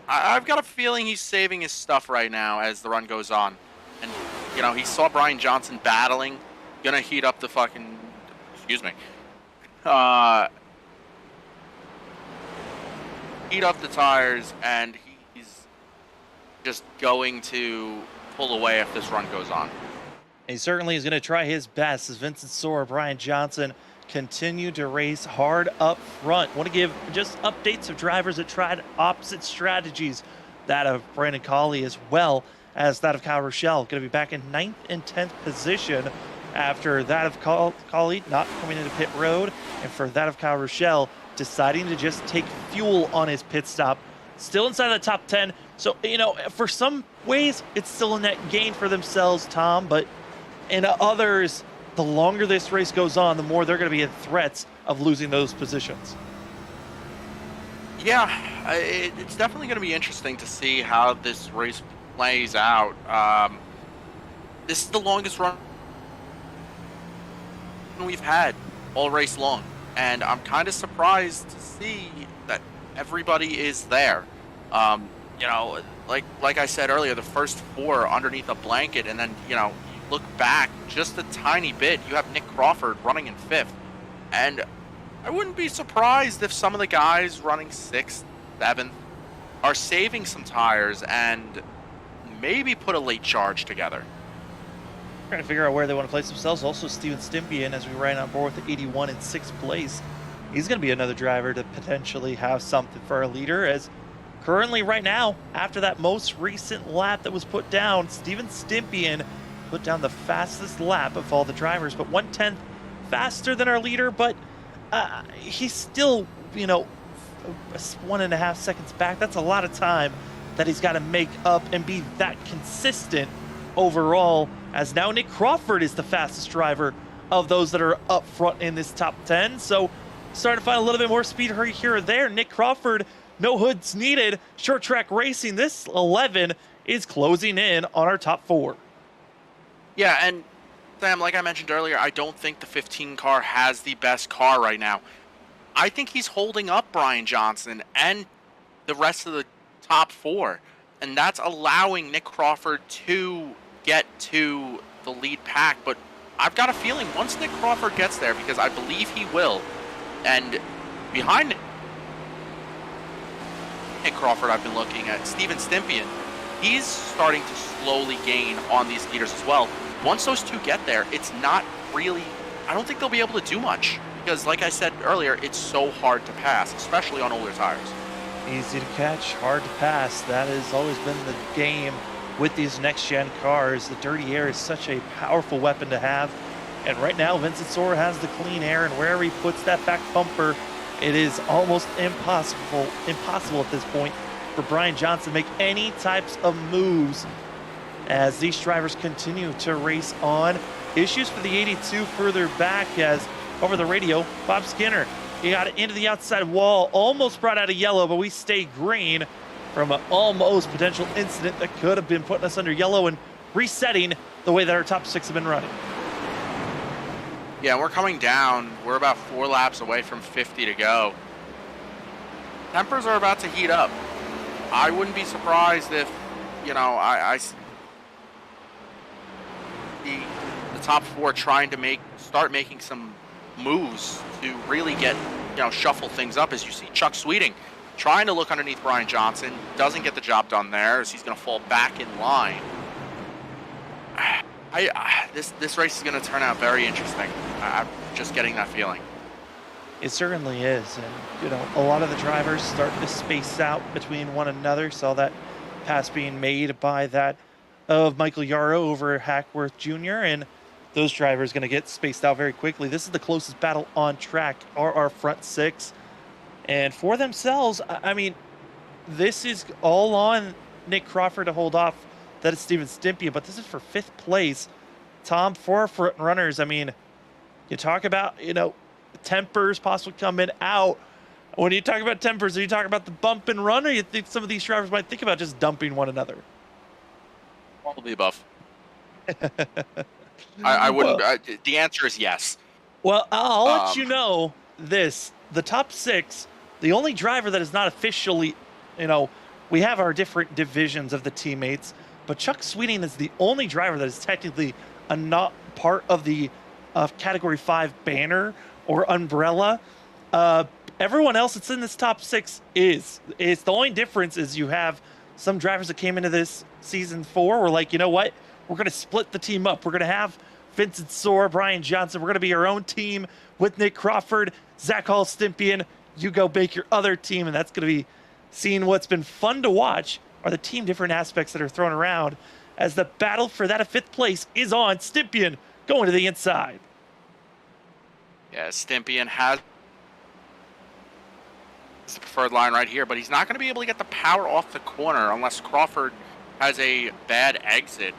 I've got a feeling he's saving his stuff right now as the run goes on. And, you know, he saw Brian Johnson battling, gonna heat up the fucking, excuse me, heat up the tires, and he's just going to pull away if this run goes on. He certainly is going to try his best as Vincent Sora, Brian Johnson continue to race hard up front. Want to give just updates of drivers that tried opposite strategies, that of Brandon Colley as well as that of Kyle Rochelle. Going to be back in 9th and 10th position after that of Colley not coming into pit road, and for that of Kyle Rochelle deciding to just take fuel on his pit stop. Still inside the top 10. So, you know, for some ways, it's still a net gain for themselves, Tom, but in others, the longer this race goes on, the more they're going to be in threats of losing those positions. Yeah, it's definitely going to be interesting to see how this race plays out. This is the longest run we've had all race long, and I'm kind of surprised to see that everybody is there. You know, like I said earlier, the first 4 underneath a blanket, and then, you know, look back just a tiny bit, you have Nick Crawford running in 5th, and I wouldn't be surprised if some of the guys running 6th, 7th are saving some tires and maybe put a late charge together. Trying to figure out where they want to place themselves. Also, Steven Stimpian, as we ride on board with the 81 in 6th place. He's going to be another driver to potentially have something for a leader, as currently right now, after that most recent lap that was put down, Steven Stimpian put down the fastest lap of all the drivers, but 1/10 faster than our leader, but he's still, you know, 1.5 seconds back. That's a lot of time that he's got to make up and be that consistent overall, as now Nick Crawford is the fastest driver of those that are up front in this top 10. So starting to find a little bit more speed here or there. Nick Crawford, no hoods needed. Short track racing, this 11 is closing in on our top 4. Yeah, and Sam, like I mentioned earlier, I don't think the 15 car has the best car right now. I think he's holding up Brian Johnson and the rest of the top 4, and that's allowing Nick Crawford to get to the lead pack. But I've got a feeling once Nick Crawford gets there, because I believe he will, and behind Nick Crawford, I've been looking at Steven Stimpian. He's starting to slowly gain on these leaders as well. Once those 2 get there, it's not really, I don't think they'll be able to do much, because like I said earlier, it's so hard to pass, especially on older tires. Easy to catch, hard to pass. That has always been the game with these next-gen cars. The dirty air is such a powerful weapon to have. And right now, Vincent Sora has the clean air, and wherever he puts that back bumper, it is almost impossible at this point for Brian Johnson to make any types of moves as these drivers continue to race on. Issues for the 82 further back, as over the radio, Bob Skinner, he got it into the outside wall, almost brought out a yellow, but we stay green from an almost potential incident that could have been putting us under yellow and resetting the way that our top 6 have been running. Yeah, we're coming down. We're about 4 laps away from 50 to go. Tempers are about to heat up. I wouldn't be surprised if, I see the top four trying to start making some moves to really get, shuffle things up. As you see Chuck Sweeting trying to look underneath Brian Johnson, doesn't get the job done there, as he's going to fall back in line. This race is going to turn out very interesting. I'm just getting that feeling. It certainly is, and a lot of the drivers starting to space out between one another. Saw that pass being made by that of Michael Yarrow over Hackworth Jr., and those drivers going to get spaced out very quickly. This is the closest battle on track, are our front six, and for themselves, I mean, this is all on Nick Crawford to hold off. That is Steven Stimpia, but this is for 5th place. Tom, for our front runners, I mean, you talk about, tempers possibly coming out. When you talk about tempers, are you talking about the bump and run, or you think some of these drivers might think about just dumping one another? All of the above. I wouldn't. The answer is yes. Well, I'll let you know this. The top 6, the only driver that is not officially, we have our different divisions of the teammates, but Chuck Sweeting is the only driver that is technically not part of the Category 5 banner or umbrella. Everyone else that's in this top 6 is. It's the only difference is you have some drivers that came into this season 4 were like, you know what? We're going to split the team up. We're going to have Vincent Sora, Brian Johnson. We're going to be our own team with Nick Crawford, Zach Hall, Stimpian. You go make your other team, and that's going to be seeing what's been fun to watch are the team different aspects that are thrown around as the battle for that 5th place is on. Stimpian going to the inside. Yeah, Stimpian has the preferred line right here, but he's not going to be able to get the power off the corner unless Crawford has a bad exit.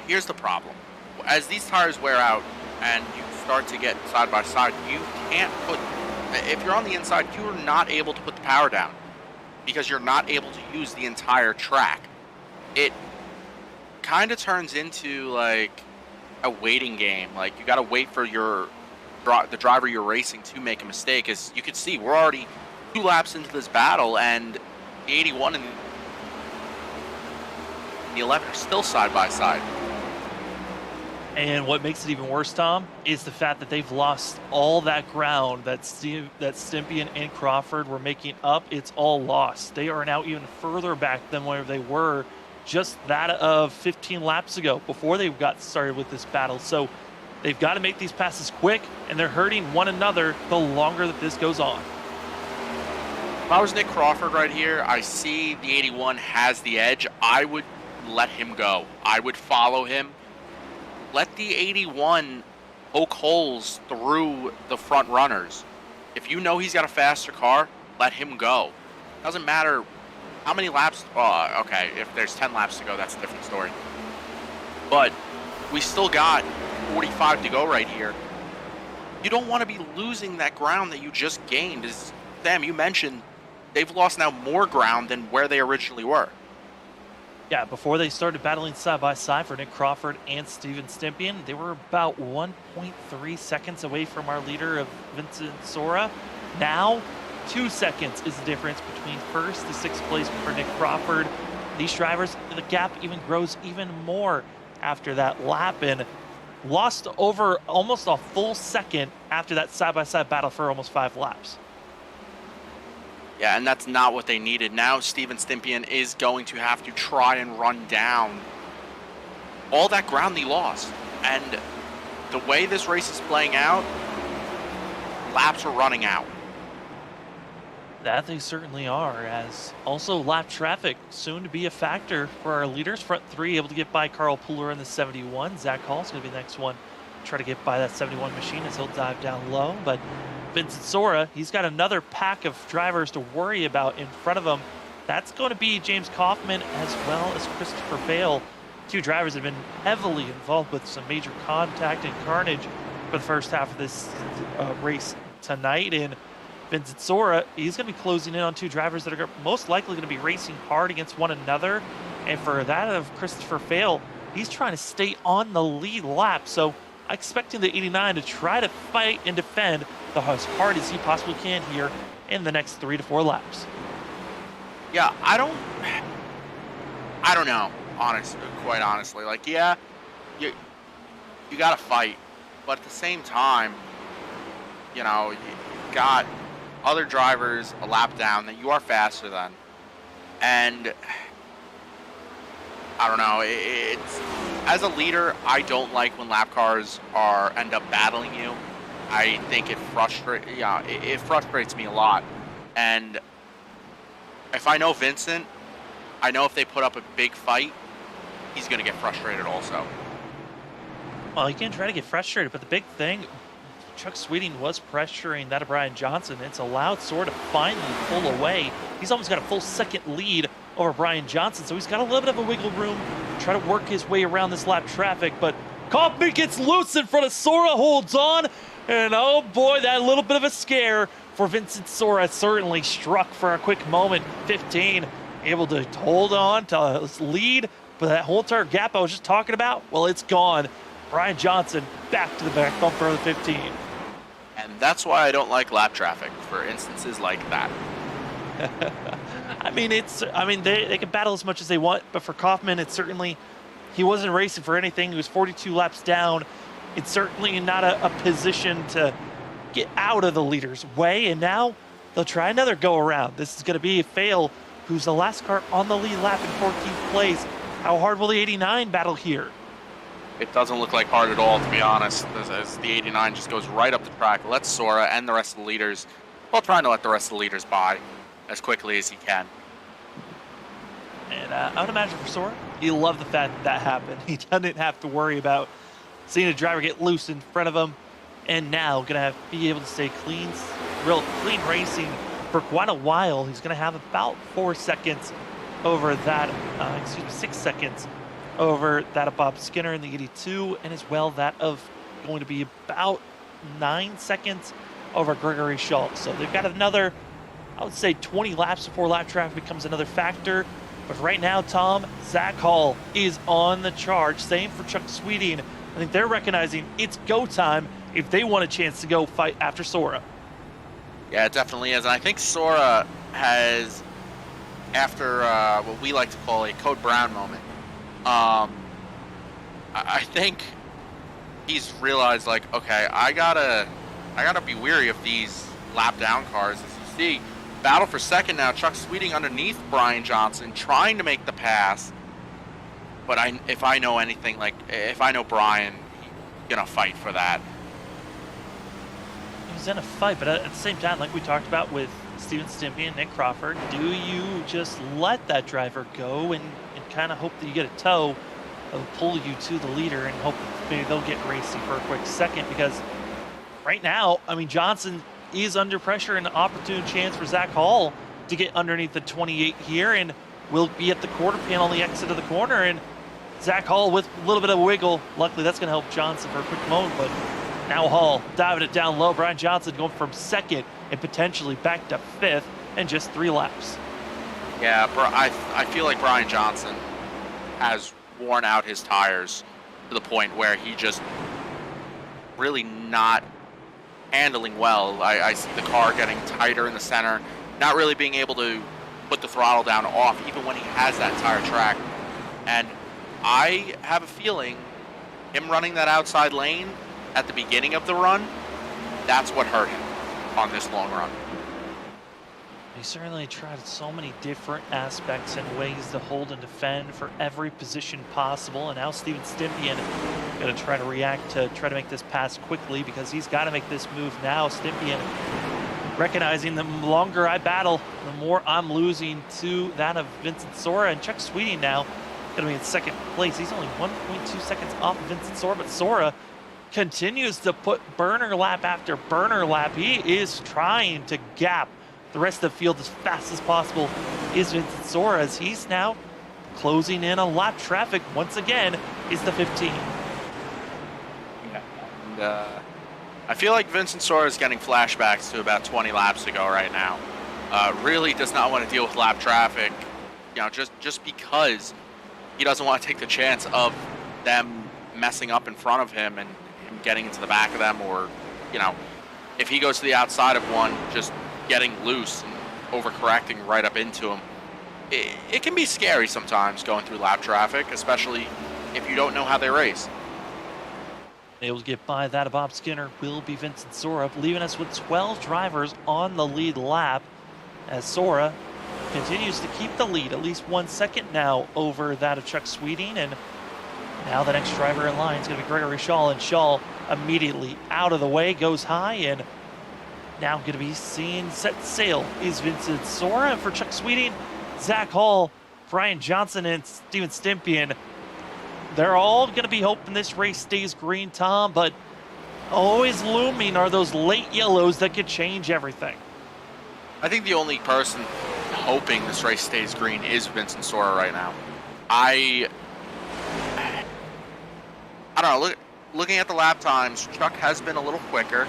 Here's the problem. As these tires wear out and you start to get side by side, you can't if you're on the inside, you are not able to put the power down because you're not able to use the entire track. It kind of turns into like a waiting game. Like you got to wait for the driver you're racing to make a mistake. As you can see, we're already 2 laps into this battle, and the 81 and the 11 are still side by side. And what makes it even worse, Tom, is the fact that they've lost all that ground that Stimpian and Crawford were making up. It's all lost. They are now even further back than where they were just that of 15 laps ago before they got started with this battle. So they've got to make these passes quick, and they're hurting one another the longer that this goes on. If I was Nick Crawford right here, I see the 81 has the edge. I would let him go. I would follow him. Let the 81 poke holes through the front runners. If you know he's got a faster car, let him go. Doesn't matter how many laps. Okay, if there's 10 laps to go, that's a different story. But we still got 45 to go right here. You don't want to be losing that ground that you just gained. As Sam, you mentioned, they've lost now more ground than where they originally were. Yeah, before they started battling side by side for Nick Crawford and Steven Stimpian, they were about 1.3 seconds away from our leader of Vincent Sora. Now, 2 seconds is the difference between 1st to 6th place for Nick Crawford. These drivers, the gap even grows even more after that lap, and lost over almost a full second after that side-by-side battle for almost 5 laps. Yeah, and that's not what they needed. Now Steven Stimpian is going to have to try and run down all that ground he lost. And the way this race is playing out, laps are running out. That they certainly are, as also lap traffic soon to be a factor for our leaders. Front 3 able to get by Carl Pooler in the 71. Zach Hall's going to be the next one. Try to get by that 71 machine as he'll dive down low. But Vincent Sora, he's got another pack of drivers to worry about in front of him. That's going to be James Kaufman as well as Christopher Bale. 2 drivers have been heavily involved with some major contact and carnage for the first half of this race tonight. And Vincent Sora, he's going to be closing in on 2 drivers that are most likely going to be racing hard against one another. And for that of Christopher Bale, he's trying to stay on the lead lap. So expecting the 89 to try to fight and defend as hard as he possibly can here in the next 3 to 4 laps. Yeah, I don't know, quite honestly. Like, yeah, you got to fight, but at the same time, you know, you got other drivers a lap down that you are faster than, and I don't know. It's as a leader, I don't like when lap cars end up battling you. I think it frustrates me a lot, and if I know Vincent, I know if they put up a big fight, he's going to get frustrated also. Well, you can try to get frustrated, but the big thing, Chuck Sweeting was pressuring that of Brian Johnson. It's allowed Sora to finally pull away. He's almost got a full second lead over Brian Johnson, so he's got a little bit of a wiggle room to try to work his way around this lap traffic, but Kaufman gets loose in front of Sora, holds on, and oh boy, that little bit of a scare for Vincent Sora certainly struck for a quick moment. 15, able to hold on to his lead, but that whole entire gap I was just talking about, well, it's gone. Brian Johnson back to the back bumper of the 15. And that's why I don't like lap traffic, for instances like that. I mean, they can battle as much as they want, but for Kaufman, it's certainly, he wasn't racing for anything. He was 42 laps down. It's certainly not a position to get out of the leader's way, and now they'll try another go around. This is going to be a Fail, who's the last car on the lead lap in 14th place. How hard will the 89 battle here? It doesn't look like hard at all, to be honest, as the 89 just goes right up the track, lets Sora and the rest of the leaders, well, trying to let the rest of the leaders by as quickly as he can. And I would imagine for Sora, he loved the fact that happened. He doesn't have to worry about seeing a driver get loose in front of him, and now gonna be able to stay clean, real clean racing for quite a while. He's gonna have about 4 seconds over that, 6 seconds over that of Bob Skinner in the 82, and as well that of going to be about 9 seconds over Gregory Schultz. So they've got another, I would say, 20 laps before lap traffic becomes another factor. But right now, Tom, Zach Hall is on the charge. Same for Chuck Sweeting. I think they're recognizing it's go time if they want a chance to go fight after Sora. Yeah, it definitely is. And I think Sora has, after what we like to call a Code Brown moment, I think he's realized, like, okay, I gotta be weary of these lap down cars. As you see, battle for second now. Chuck Sweeting underneath Brian Johnson, trying to make the pass. But if I know anything, like, if I know Brian, he's gonna fight for that. He's in a fight, but at the same time, like we talked about with Steven Stimpy and Nick Crawford, do you just let that driver go and kind of hope that you get a tow that'll pull you to the leader and hope that maybe they'll get racy for a quick second? Because right now, I mean, Johnson is under pressure, and an opportune chance for Zach Hall to get underneath the 28 here, and will be at the quarter panel on the exit of the corner, and Zach Hall with a little bit of wiggle. Luckily, that's going to help Johnson for a quick moment, but now Hall diving it down low. Brian Johnson going from second and potentially back to fifth in just 3 laps. Yeah, I feel like Brian Johnson has worn out his tires to the point where he just really not handling well. I see the car getting tighter in the center, not really being able to put the throttle down off even when he has that entire track. And I have a feeling him running that outside lane at the beginning of the run, that's what hurt him on this long run. He certainly tried so many different aspects and ways to hold and defend for every position possible, and now Steven Stimpian going to try to react to try to make this pass quickly, because he's got to make this move now. Stimpian recognizing the longer I battle, the more I'm losing to that of Vincent Sora, and Chuck Sweeting now going to be in second place. He's only 1.2 seconds off of Vincent Sora, but Sora continues to put burner lap after burner lap. He is trying to gap the rest of the field as fast as possible. Is Vincent Sora, as he's now closing in on lap traffic once again, is the 15. Yeah, and I feel like Vincent Sora is getting flashbacks to about 20 laps ago right now. Really does not want to deal with lap traffic, you know, just because he doesn't want to take the chance of them messing up in front of him and him getting into the back of them, or, you know, if he goes to the outside of one, just getting loose and overcorrecting right up into him. it can be scary sometimes going through lap traffic, especially if you don't know how they race. Able to get by that of Bob Skinner will be Vincent Sora, leaving us with 12 drivers on the lead lap as Sora continues to keep the lead, at least 1 second now over that of Chuck Sweeting. And now the next driver in line is going to be Gregory Shaw, and Shaw immediately out of the way, goes high, and now going to be seen set sail is Vincent Sora. And for Chuck Sweeting, Zach Hall, Brian Johnson, and Steven Stimpian, they're all going to be hoping this race stays green, Tom, but always looming are those late yellows that could change everything. I think the only person hoping this race stays green is Vincent Sora right now. I don't know. Looking at the lap times, Chuck has been a little quicker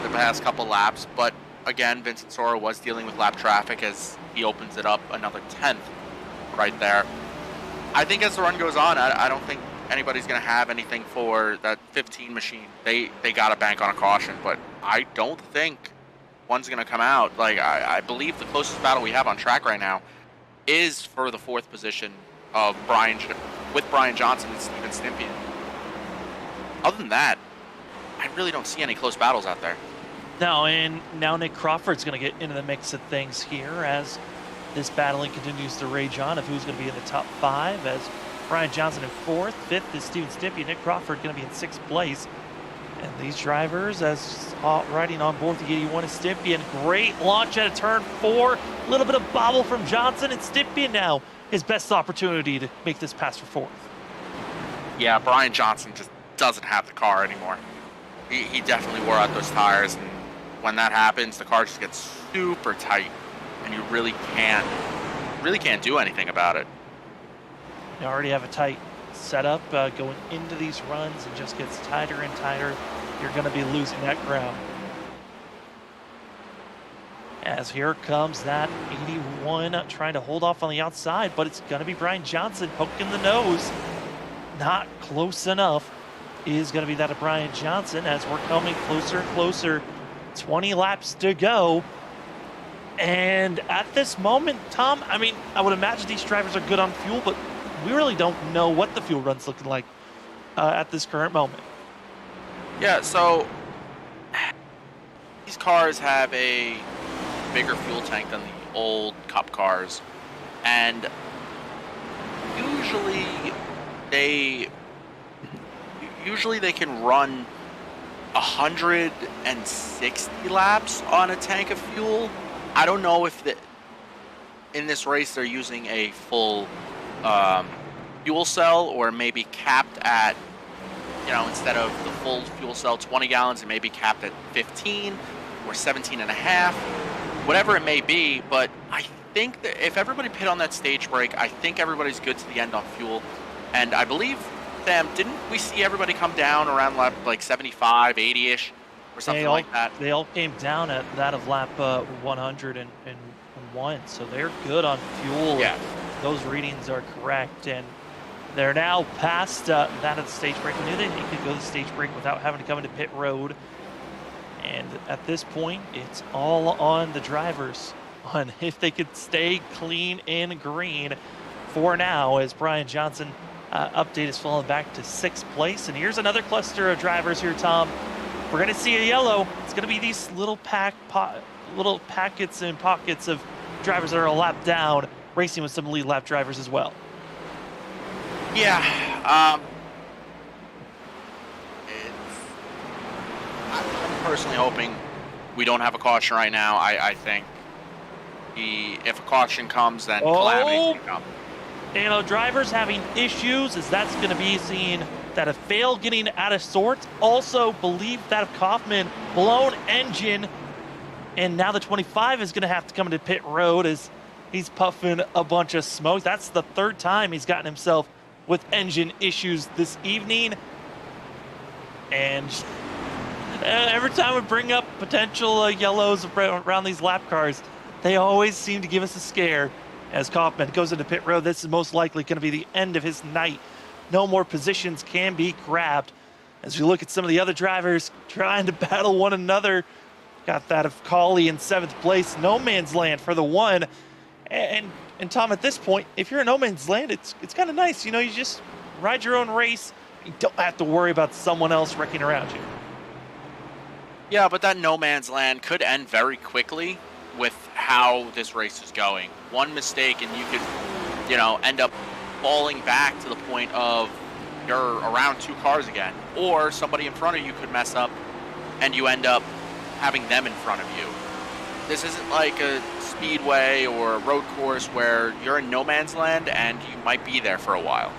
the past couple laps, but again, Vincent Sora was dealing with lap traffic as he opens it up another 10th right there. I think as the run goes on, I don't think anybody's going to have anything for that 15 machine. They got to bank on a caution, but I don't think one's going to come out. Like, I believe the closest battle we have on track right now is for the 4th position of Brian Johnson and Steven Stimpian. Other than that, I really don't see any close battles out there. No, and now Nick Crawford's going to get into the mix of things here as this battling continues to rage on of who's going to be in the top 5, as Brian Johnson in 4th, 5th is Steven Stimpian, Nick Crawford going to be in 6th place. And these drivers, as riding on board the 81 is Stimpian. Great launch at a turn 4, a little bit of bobble from Johnson, and Stimpian now his best opportunity to make this pass for 4th. Yeah, Brian Johnson just doesn't have the car anymore. He definitely wore out those tires, and when that happens, the car just gets super tight, and you really can't do anything about it. You already have a tight setup going into these runs, and just gets tighter and tighter. You're going to be losing that ground. As here comes that 81 trying to hold off on the outside, but it's going to be Brian Johnson poking the nose. Not close enough is going to be that of Brian Johnson as we're coming closer and closer. 20 laps to go. And at this moment, Tom, I mean, I would imagine these drivers are good on fuel, but we really don't know what the fuel run's looking like at this current moment. Yeah, so these cars have a bigger fuel tank than the old Cup cars, and usually they can run 160 laps on a tank of fuel. I don't know if in this race they're using a full fuel cell, or maybe capped at, instead of the full fuel cell 20 gallons, it may be capped at 15 or 17 and a half, whatever it may be. But I think that if everybody pit on that stage break, I think everybody's good to the end on fuel. And I believe, Sam, didn't we see everybody come down around lap like 75, 80-ish or something like that? They all came down at that of lap 101, so they're good on fuel. Yeah. Those readings are correct, and they're now past that of the stage break. We knew they could go the stage break without having to come into pit road. And at this point, it's all on the drivers on if they could stay clean and green for now, as Brian Johnson update is falling back to 6th place. And here's another cluster of drivers here, Tom. We're going to see a yellow. It's going to be these little little packets and pockets of drivers that are a lap down, racing with some lead lap drivers as well. Yeah. I'm personally hoping we don't have a caution right now. I think if a caution comes, then calamity can come. Drivers having issues, as that's going to be seen that of Fail getting out of sorts. Also believe that of Kaufman, blown engine. And now the 25 is going to have to come into pit road as he's puffing a bunch of smoke. That's the 3rd time he's gotten himself with engine issues this evening. And every time we bring up potential yellows around these lap cars, they always seem to give us a scare. As Kaufman goes into pit road, this is most likely going to be the end of his night. No more positions can be grabbed. As we look at some of the other drivers trying to battle one another, got that of Cawley in 7th place, no man's land for the 1. And And Tom, at this point, if you're in no man's land, it's kind of nice. You know, you just ride your own race. You don't have to worry about someone else wrecking around you. Yeah, but that no man's land could end very quickly with how this race is going. One mistake and you could, end up falling back to the point of you're around 2 cars again. Or somebody in front of you could mess up and you end up having them in front of you. This isn't like a speedway or a road course where you're in no man's land and you might be there for a while.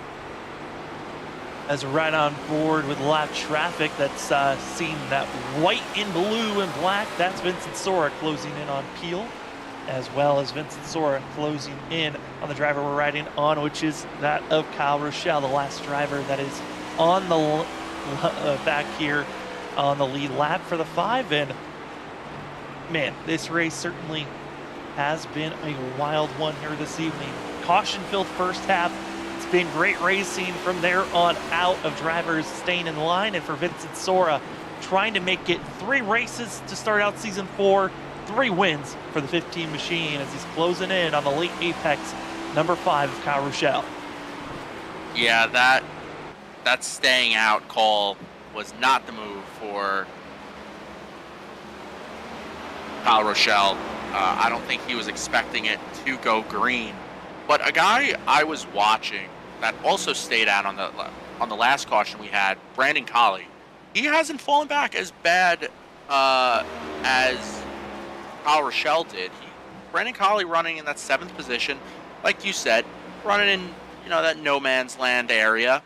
As we're right on board with lap traffic, that's seen that white and blue and black. That's Vincent Sora closing in on Peel, as well as Vincent Sora closing in on the driver we're riding on, which is that of Kyle Rochelle, the last driver that is on the back here on the lead lap for the 5. And man, this race certainly has been a wild one here this evening. Caution-filled first half. It's been great racing from there on out of drivers staying in line, and for Vincent Sora trying to make it 3 races to start out season 4, 3 wins for the 15 machine as he's closing in on the late apex, number 5 of Kyle Rochelle. Yeah, that staying out call was not the move for Kyle Rochelle. I don't think he was expecting it to go green. But a guy I was watching that also stayed out on the last caution we had, Brandon Colley, he hasn't fallen back as bad as Kyle Rochelle did. Brandon Colley running in that 7th position, like you said, running in that no man's land area,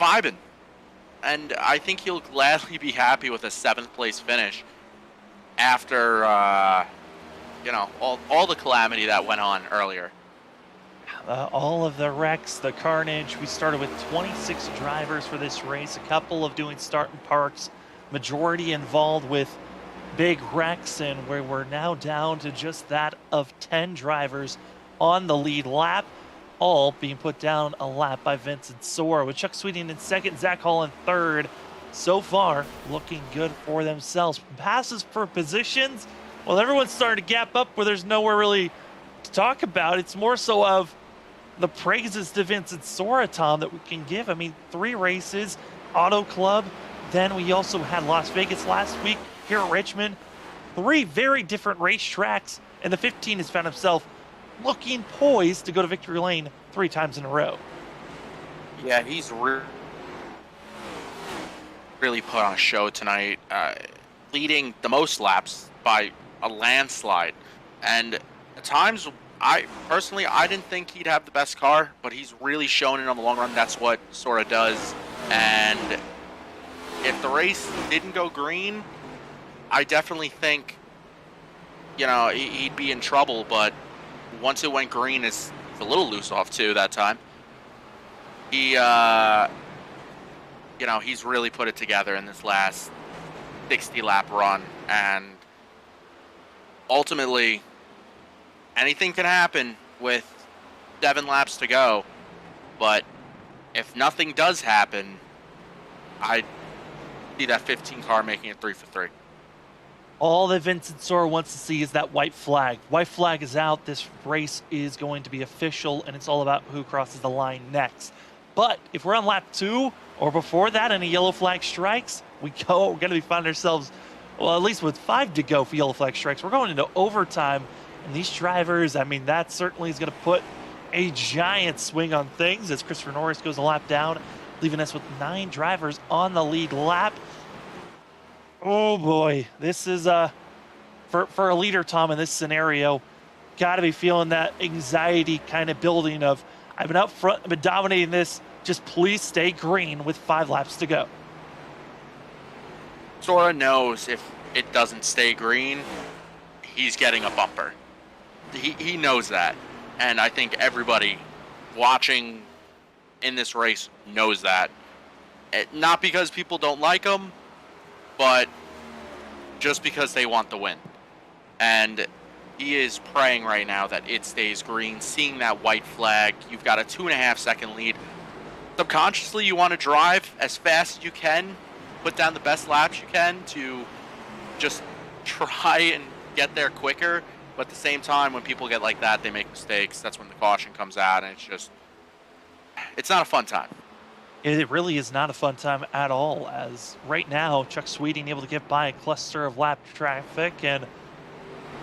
vibing. And I think he'll gladly be happy with a 7th place finish after all the calamity that went on earlier. All of the wrecks, the carnage. We started with 26 drivers for this race, a couple of doing start and parks, majority involved with big wrecks, and where we're now down to just that of 10 drivers on the lead lap, all being put down a lap by Vincent Sora, with Chuck Sweeting in 2nd, Zach Hall in 3rd. So far, looking good for themselves. Passes for positions, well, everyone's starting to gap up where there's nowhere really to talk about. It's more so of the praises to Vincent Sora, Tom, that we can give. I mean, 3 races, Auto Club, then we also had Las Vegas last week, here at Richmond. 3 very different racetracks, and the 15 has found himself looking poised to go to victory lane 3 times in a row. Yeah, he's really put on a show tonight, leading the most laps by a landslide. And at times, I didn't think he'd have the best car, but he's really shown it on the long run. That's what Sora does. And if the race didn't go green, I definitely think, he'd be in trouble. But once it went green, it's a little loose off too that time. He, he's really put it together in this last 60-lap run. And ultimately, anything can happen with 7 laps to go, but if nothing does happen, I see that 15 car making it 3 for 3. All that Vincent Sora wants to see is that white flag. White flag is out. This race is going to be official, and it's all about who crosses the line next. But if we're on lap 2 or before that and a yellow flag strikes, we're going to be finding ourselves, well, at least with 5 to go for yellow flag strikes. We're going into overtime. And these drivers, I mean, that certainly is going to put a giant swing on things as Christopher Norris goes a lap down, leaving us with 9 drivers on the lead lap. Oh boy, this is for a leader, Tom, in this scenario, got to be feeling that anxiety kind of building of, I've been out front, I've been dominating this, just please stay green with 5 laps to go. Sora knows if it doesn't stay green, he's getting a bumper. He knows that, and I think everybody watching in this race knows that. Not because people don't like him, but just because they want the win. And he is praying right now that it stays green, seeing that white flag. You've got a 2.5-second lead. Subconsciously, you want to drive as fast as you can, put down the best laps you can to just try and get there quicker. But at the same time, when people get like that, they make mistakes. That's when the caution comes out, and it's not a fun time. It really is not a fun time at all, as right now, Chuck Sweeting able to get by a cluster of lap traffic, and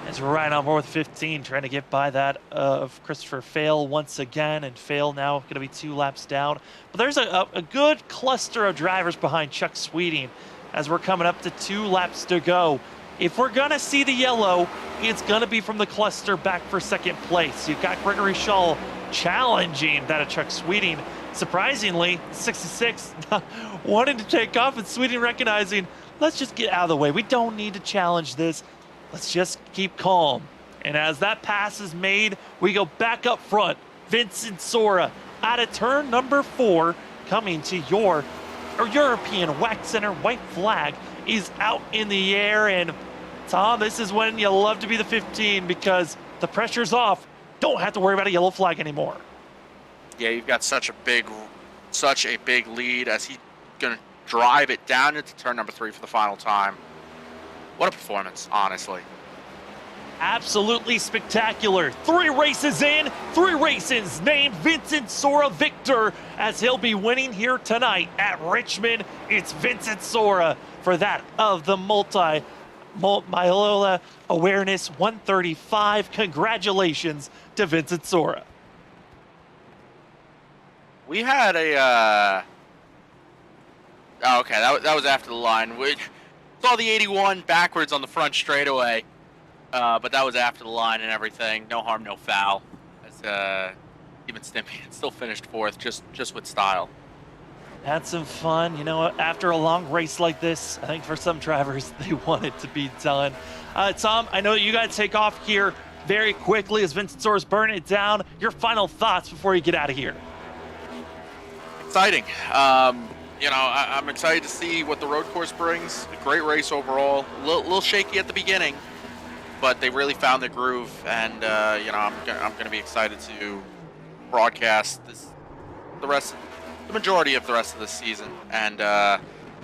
as we're right on board with 15, trying to get by that of Christopher Fail once again, and Fail now going to be 2 laps down. But there's a good cluster of drivers behind Chuck Sweeting as we're coming up to 2 laps to go. If we're going to see the yellow, it's going to be from the cluster back for second place. You've got Gregory Shaw challenging that of Chuck Sweeting. Surprisingly, 66 wanting to take off, and Sweeting recognizing, let's just get out of the way. We don't need to challenge this. Let's just keep calm. And as that pass is made, we go back up front. Vincent Sora out of turn number 4, coming to your European Wax Center white flag is out in the air. And Tom, this is when you love to be the 15 because the pressure's off. Don't have to worry about a yellow flag anymore. Yeah, you've got such a big lead as he's gonna drive it down into turn number 3 for the final time. What a performance, honestly. Absolutely spectacular. 3 races in, 3 races named Vincent Sora victor as he'll be winning here tonight at Richmond. It's Vincent Sora for that of the Myeloma Awareness 135. Congratulations to Vincent Sora. We had a okay, that was after the line. We saw the 81 backwards on the front straightaway, but that was after the line and everything. No harm, no foul. As even Stimpy still finished 4th, just with style. Had some fun. You know, after a long race like this, I think for some drivers, they want it to be done. Tom, I know that you got to take off here very quickly as Vincent Sora's burning it down. Your final thoughts before you get out of here. Exciting. You know, I'm excited to see what the road course brings. A great race overall. A little shaky at the beginning, but they really found their groove. And you know, I'm going to be excited to broadcast the majority of the rest of the season. And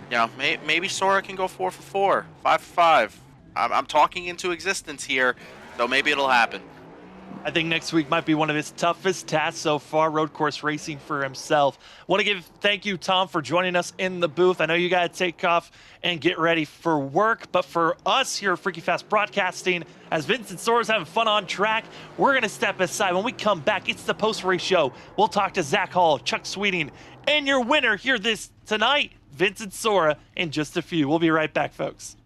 you know, maybe Sora can go 4 for 4, 5 for 5. I'm talking into existence here, so maybe it'll happen. I think next week might be one of his toughest tasks so far, road course racing for himself. Want to thank you, Tom, for joining us in the booth. I know you got to take off and get ready for work, but for us here at Freaky Fast Broadcasting, as Vincent Sora's having fun on track, we're going to step aside. When we come back, it's the post-race show. We'll talk to Zach Hall, Chuck Sweeting, and your winner here tonight, Vincent Sora, in just a few. We'll be right back, folks.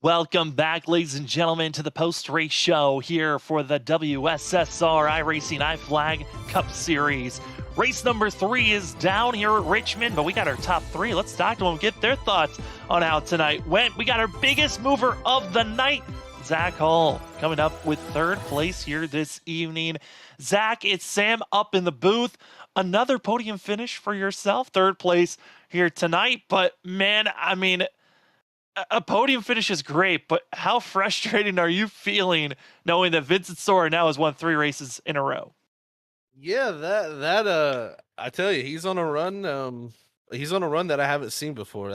Welcome back, ladies and gentlemen, to the post-race show here for the WSSR iRacingiFlag Cup Series. Race number 3 is down here at Richmond, but we got our top 3. Let's talk to them, get their thoughts on how tonight went. We got our biggest mover of the night, Zach Hall, coming up with 3rd place here this evening. Zach, it's Sam up in the booth. Another podium finish for yourself, 3rd place here tonight. But man, I mean, a podium finish is great, but how frustrating are you feeling knowing that Vincent Sora now has won 3 races in a row? Yeah, I tell you, he's on a run. He's on a run that I haven't seen before.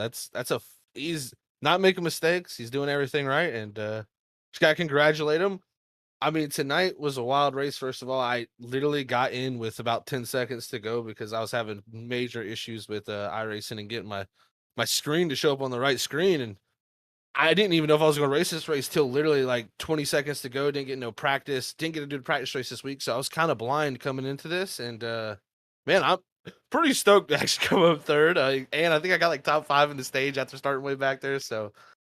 He's not making mistakes. He's doing everything right, and just gotta congratulate him. I mean, tonight was a wild race. First of all, I literally got in with about 10 seconds to go because I was having major issues with iRacing and getting my screen to show up on the right screen, and I didn't even know if I was going to race this race till literally like 20 seconds to go. Didn't get no practice. Didn't get to do the practice race this week, so I was kind of blind coming into this. And man, I'm pretty stoked to actually come up 3rd. And I think I got like top 5 in the stage after starting way back there. So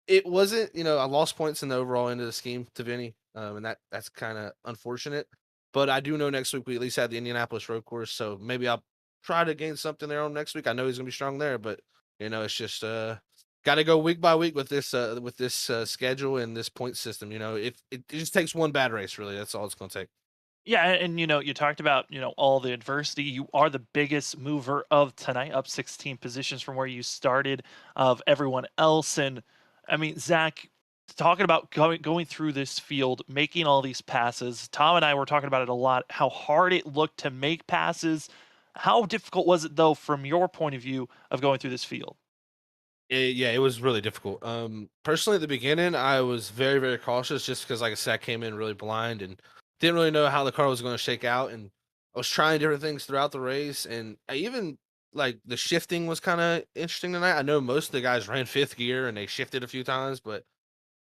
it wasn't, I lost points in the overall end of the scheme to Vinny, and that's kind of unfortunate. But I do know next week we at least had the Indianapolis road course, so maybe I'll try to gain something there on next week. I know he's gonna be strong there, but it's just got to go week by week with this schedule and this point system. If it just takes one bad race, really, that's all it's going to take. Yeah, and you talked about, all the adversity. You are the biggest mover of tonight, up 16 positions from where you started of everyone else. And I mean, Zach, talking about going through this field, making all these passes. Tom and I were talking about it a lot, how hard it looked to make passes. How difficult was it, though, from your point of view of going through this field? Yeah, it was really difficult. Personally, at the beginning, I was very, very cautious just because, like I said, I came in really blind and didn't really know how the car was going to shake out. And I was trying different things throughout the race. And I even, like, the shifting was kind of interesting tonight. I know most of the guys ran 5th gear and they shifted a few times, but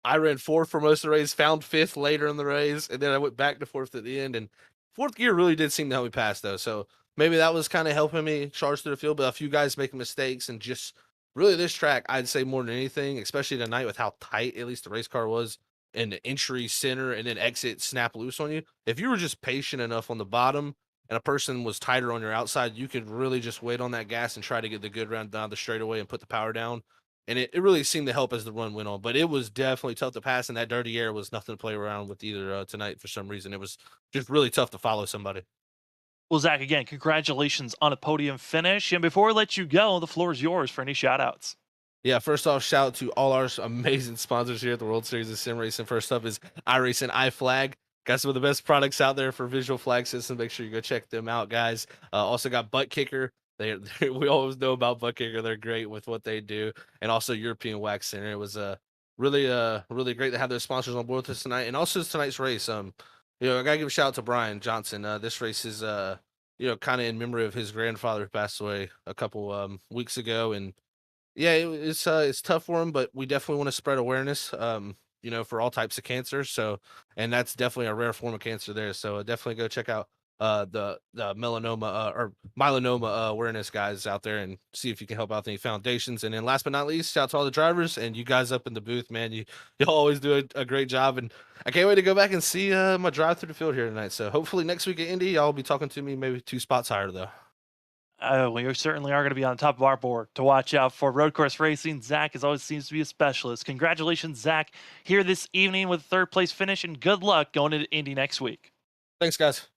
I ran 4th for most of the race, found 5th later in the race, and then I went back to 4th at the end. And 4th gear really did seem to help me pass, though. So maybe that was kind of helping me charge through the field. But a few guys making mistakes and just really this track, I'd say more than anything, especially tonight with how tight at least the race car was and the entry, center, and then exit snap loose on you. If you were just patient enough on the bottom and a person was tighter on your outside, you could really just wait on that gas and try to get the good round down the straightaway and put the power down. And it really seemed to help as the run went on. But it was definitely tough to pass, and that dirty air was nothing to play around with either tonight for some reason. It was just really tough to follow somebody. Well, Zach, again, congratulations on a podium finish. And before we let you go, the floor is yours for any shout-outs. Yeah, first off, shout out to all our amazing sponsors here at the World Series of Sim Racing. First up is iRacingiFlag. Got some of the best products out there for visual flag systems. Make sure you go check them out, guys. Also got ButtKicker. We always know about ButtKicker. They're great with what they do. And also European Wax Center. It was really great to have those sponsors on board with us tonight. And also tonight's race. I gotta give a shout out to Brian Johnson. This race is kind of in memory of his grandfather who passed away a couple weeks ago. And yeah, it's tough for him, but we definitely want to spread awareness, for all types of cancer. So, and that's definitely a rare form of cancer there. So definitely go check out the melanoma or myeloma awareness guys out there and see if you can help out any foundations. And then last but not least, shout out to all the drivers and you guys up in the booth, man. You always do a great job, and I can't wait to go back and see my drive through the field here tonight. So hopefully next week at Indy, y'all will be talking to me maybe 2 spots higher though. We certainly are going to be on top of our board to watch out for road course racing. Zach, as always, seems to be a specialist. Congratulations, Zach, here this evening with 3rd place finish, and good luck going into Indy next week. Thanks, guys.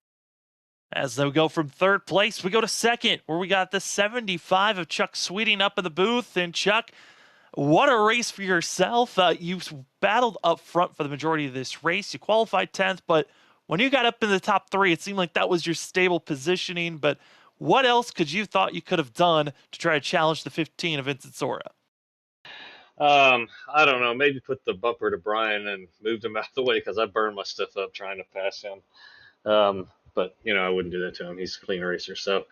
As they go from 3rd place, we go to 2nd, where we got the 75 of Chuck Sweeting up in the booth. And Chuck, what a race for yourself. You battled up front for the majority of this race. You qualified 10th, but when you got up in the top 3, it seemed like that was your stable positioning. But what else could you thought you could have done to try to challenge the 15 of Vincent Sora? I don't know. Maybe put the bumper to Brian and moved him out of the way because I burned my stuff up trying to pass him. But I wouldn't do that to him. He's a clean racer. So,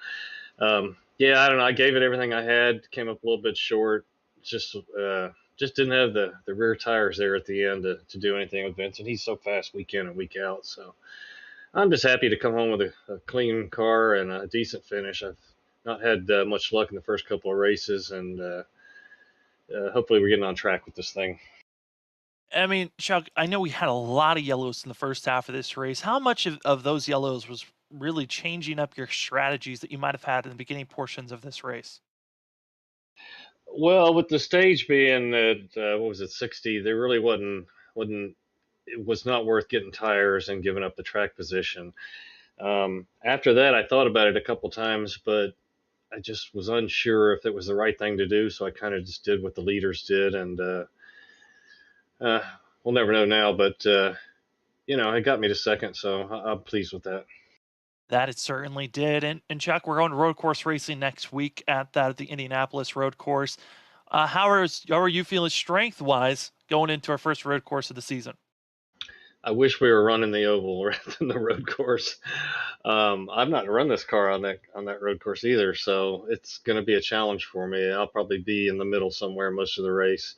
yeah, I don't know. I gave it everything I had. Came up a little bit short. Just didn't have the rear tires there at the end to do anything with Vincent. He's so fast week in and week out. So I'm just happy to come home with a clean car and a decent finish. I've not had much luck in the first couple of races, and hopefully we're getting on track with this thing. I mean, Chuck, I know we had a lot of yellows in the first half of this race. How much of those yellows was really changing up your strategies that you might have had in the beginning portions of this race? Well, with the stage being at what was it, 60, there really wasn't it was not worth getting tires and giving up the track position. After that, I thought about it a couple times, but I just was unsure if it was the right thing to do. So I kind of just did what the leaders did, and uh, we'll never know now. But it got me to second, so I'm pleased with that. That it certainly did. And Chuck, we're going to road course racing next week at the Indianapolis road course. How are you feeling strength wise going into our first road course of the season? I wish we were running the oval rather than the road course. I've not run this car on that road course either, so it's going to be a challenge for me. I'll probably be in the middle somewhere most of the race.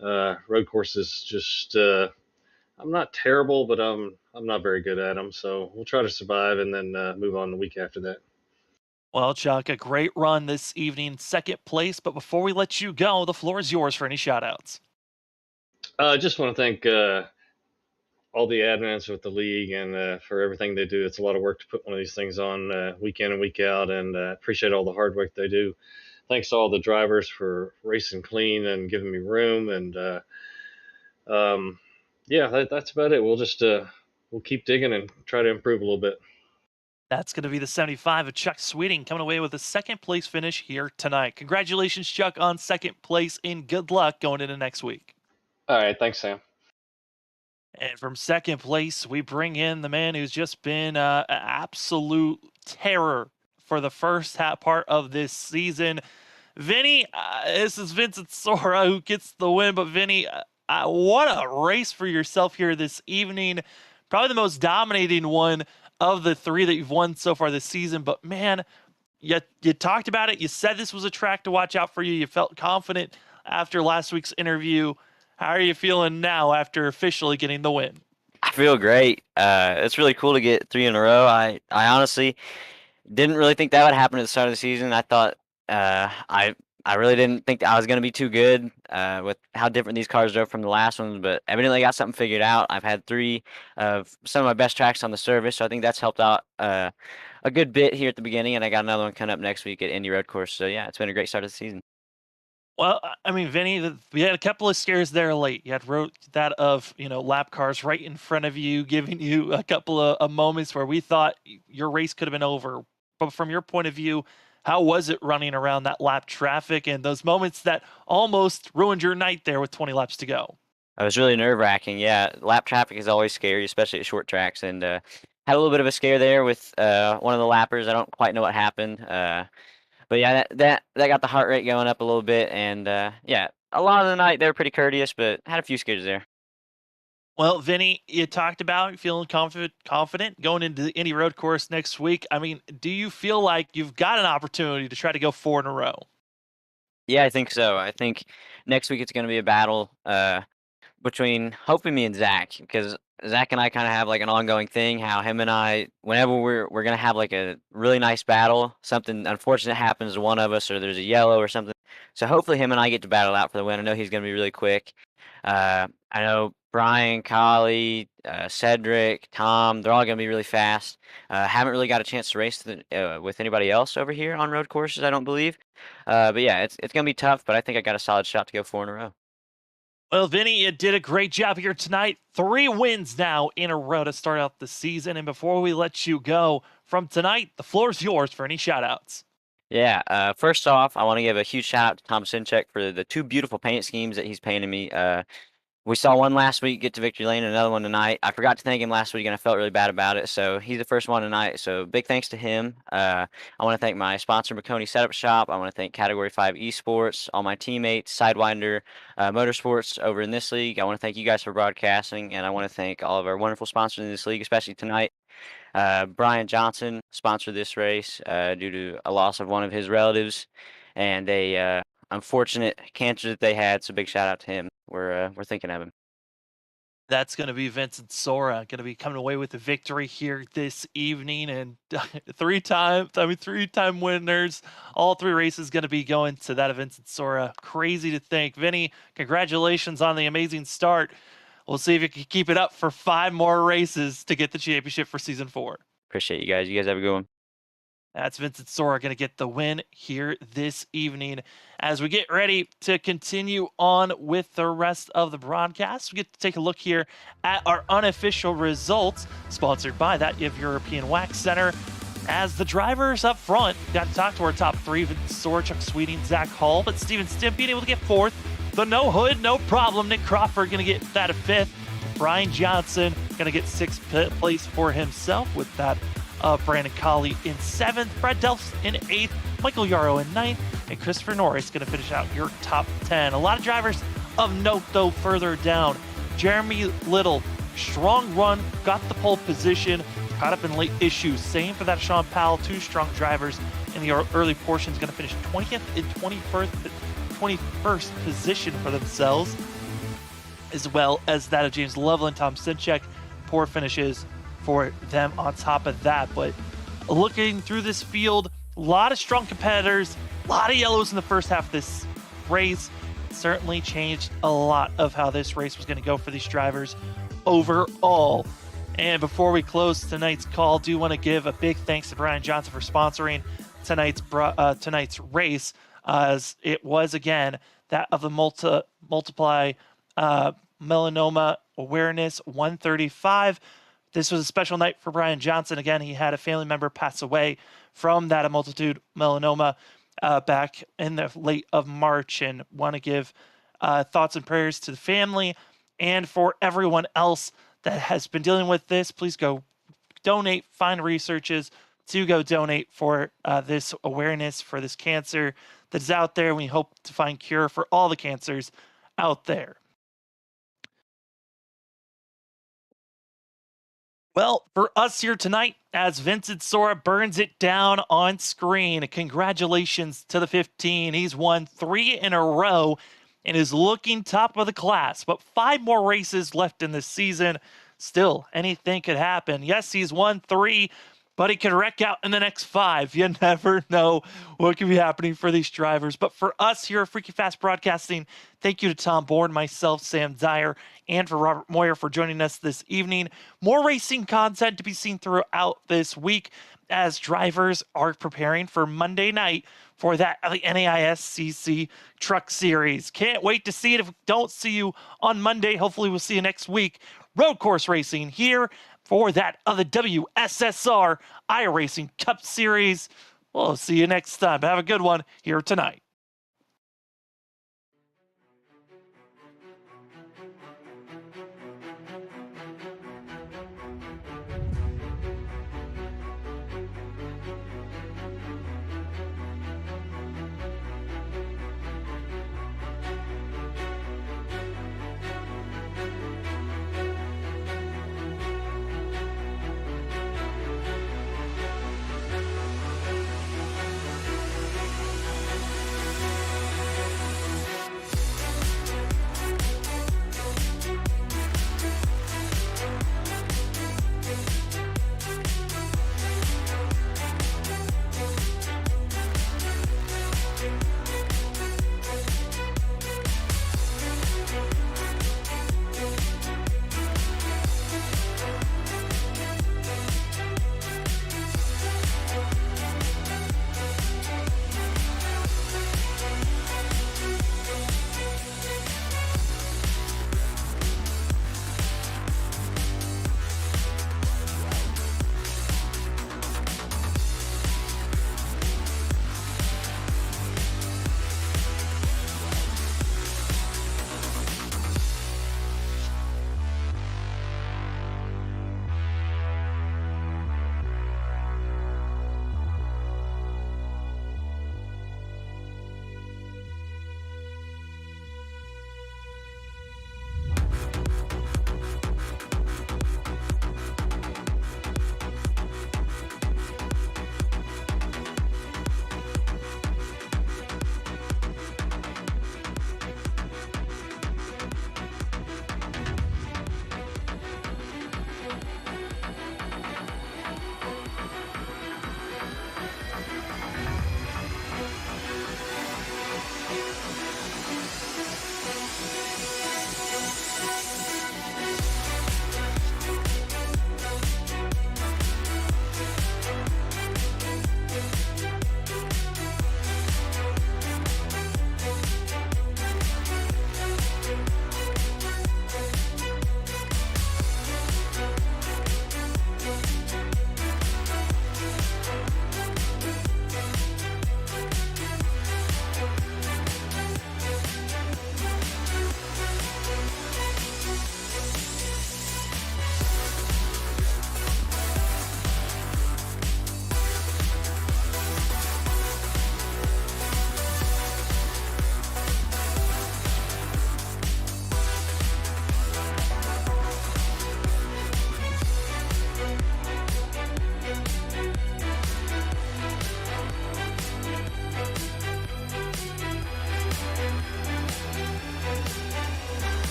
Road courses just I'm not terrible, but I'm not very good at them. So we'll try to survive and then move on the week after that. Well, Chuck, a great run this evening, second place. But before we let you go, the floor is yours for any shout outs. I just want to thank all the admins with the league and for everything they do. It's a lot of work to put one of these things on week in and week out, and appreciate all the hard work they do. Thanks to all the drivers for racing clean and giving me room. And yeah, that's about it. We'll keep digging and try to improve a little bit. That's going to be the 75 of Chuck Sweeting coming away with a second place finish here tonight. Congratulations, Chuck, on second place, and good luck going into next week. All right, thanks, Sam. And from second place, we bring in the man who's just been an absolute terror for the first half part of this season. Vinny, this is Vincent Sora who gets the win, but Vinny, what a race for yourself here this evening. Probably the most dominating one of the three that you've won so far this season. But man, you talked about it. You said this was a track to watch out for you. You felt confident after last week's interview. How are you feeling now after officially getting the win? I feel great. It's really cool to get 3 in a row. I honestly didn't really think that would happen at the start of the season. I thought I really didn't think that I was going to be too good with how different these cars drove from the last ones, but evidently I got something figured out. I've had 3 of some of my best tracks on the service, so I think that's helped out a good bit here at the beginning, and I got another one coming up next week at Indy Road Course. So yeah, it's been a great start of the season. Well, I mean, Vinny, we had a couple of scares there late. You had that of, lap cars right in front of you, giving you a couple of moments where we thought your race could have been over. But from your point of view, how was it running around that lap traffic and those moments that almost ruined your night there with 20 laps to go? It was really nerve-wracking. Yeah, lap traffic is always scary, especially at short tracks, and had a little bit of a scare there with one of the lappers. I don't quite know what happened. But yeah, that got the heart rate going up a little bit, and yeah, a lot of the night they were pretty courteous, but had a few scares there. Well, Vinny, you talked about feeling confident going into the Indy Road Course next week. I mean, do you feel like you've got an opportunity to try to go 4 in a row? Yeah, I think so. I think next week it's going to be a battle between hopefully me and Zach, because Zach and I kind of have like an ongoing thing. How him and I, whenever we're gonna have like a really nice battle, something unfortunate happens to one of us, or there's a yellow or something. So hopefully him and I get to battle out for the win. I know he's gonna be really quick. I know Brian, Collie, Cedric, Tom, they're all gonna be really fast. Haven't really got a chance to race with anybody else over here on road courses, I don't believe. But yeah, it's gonna be tough, but I think I got a solid shot to go 4 in a row. Well, Vinny, you did a great job here tonight. 3 wins now in a row to start out the season. And before we let you go from tonight, the floor is yours for any shout-outs. Yeah, first off, I want to give a huge shout out to Tom Sinchek for the 2 beautiful paint schemes that he's painted me. We saw one last week get to victory lane and another one tonight. I forgot to thank him last week, and I felt really bad about it. So he's the first one tonight. So big thanks to him. I want to thank my sponsor, McConey Setup Shop. I want to thank Category 5 Esports, all my teammates, Sidewinder Motorsports over in this league. I want to thank you guys for broadcasting, and I want to thank all of our wonderful sponsors in this league, especially tonight. Brian Johnson sponsored this race due to a loss of one of his relatives and a unfortunate cancer that they had. So big shout out to him. We're thinking of him. That's going to be Vincent Sora, going to be coming away with the victory here this evening, and 3-time winners. All 3 races going to be going to that of Vincent Sora. Crazy to think, Vinny. Congratulations on the amazing start. We'll see if you can keep it up for 5 more races to get the championship for season 4. Appreciate you guys. You guys have a good one. That's Vincent Sora going to get the win here this evening. As we get ready to continue on with the rest of the broadcast, we get to take a look here at our unofficial results, sponsored by that European Wax Center. As the drivers up front, got to talk to our top 3, Vincent Sora, Chuck Sweeting, Zach Hall, but Steven Stimp being able to get 4th. The no hood, no problem. Nick Crawford going to get that a 5th. Brian Johnson going to get 6th place for himself with that Brandon Colley in 7th, Brad Delphs in 8th, Michael Yarrow in 9th, and Christopher Norris going to finish out your top 10. A lot of drivers of note, though, further down. Jeremy Little, strong run, got the pole position, caught up in late issues. Same for that Sean Powell, 2 strong drivers in the early portions, going to finish 20th and 21st position for themselves, as well as that of James Loveland, Tom Sinchek. Poor finishes for them on top of that. But looking through this field, a lot of strong competitors, a lot of yellows in the first half of this race. Certainly changed a lot of how this race was going to go for these drivers overall. And before we close tonight's call, do want to give a big thanks to Brian Johnson for sponsoring tonight's race, as it was again that of the Multiply Melanoma Awareness 135. This was a special night for Brian Johnson. Again, he had a family member pass away from that multitude melanoma back in the late of March, and want to give thoughts and prayers to the family and for everyone else that has been dealing with this. Please go donate, find researches to go donate for this awareness for this cancer that is out there. We hope to find cure for all the cancers out there. Well, for us here tonight, as Vincent Sora burns it down on screen, congratulations to the 15. He's won 3 in a row and is looking top of the class. But 5 more races left in this season. Still, anything could happen. Yes, he's won 3, but he could wreck out in the next 5. You never know what could be happening for these drivers. But for us here at Freaky Fast Broadcasting, thank you to Tom Bourne, myself, Sam Dyer, and for Robert Moyer for joining us this evening. More racing content to be seen throughout this week as drivers are preparing for Monday night for that the NAISCC Truck Series. Can't wait to see it. If we don't see you on Monday, hopefully we'll see you next week. Road course racing here for that of the WSSR iRacing Cup Series. We'll see you next time. Have a good one here tonight.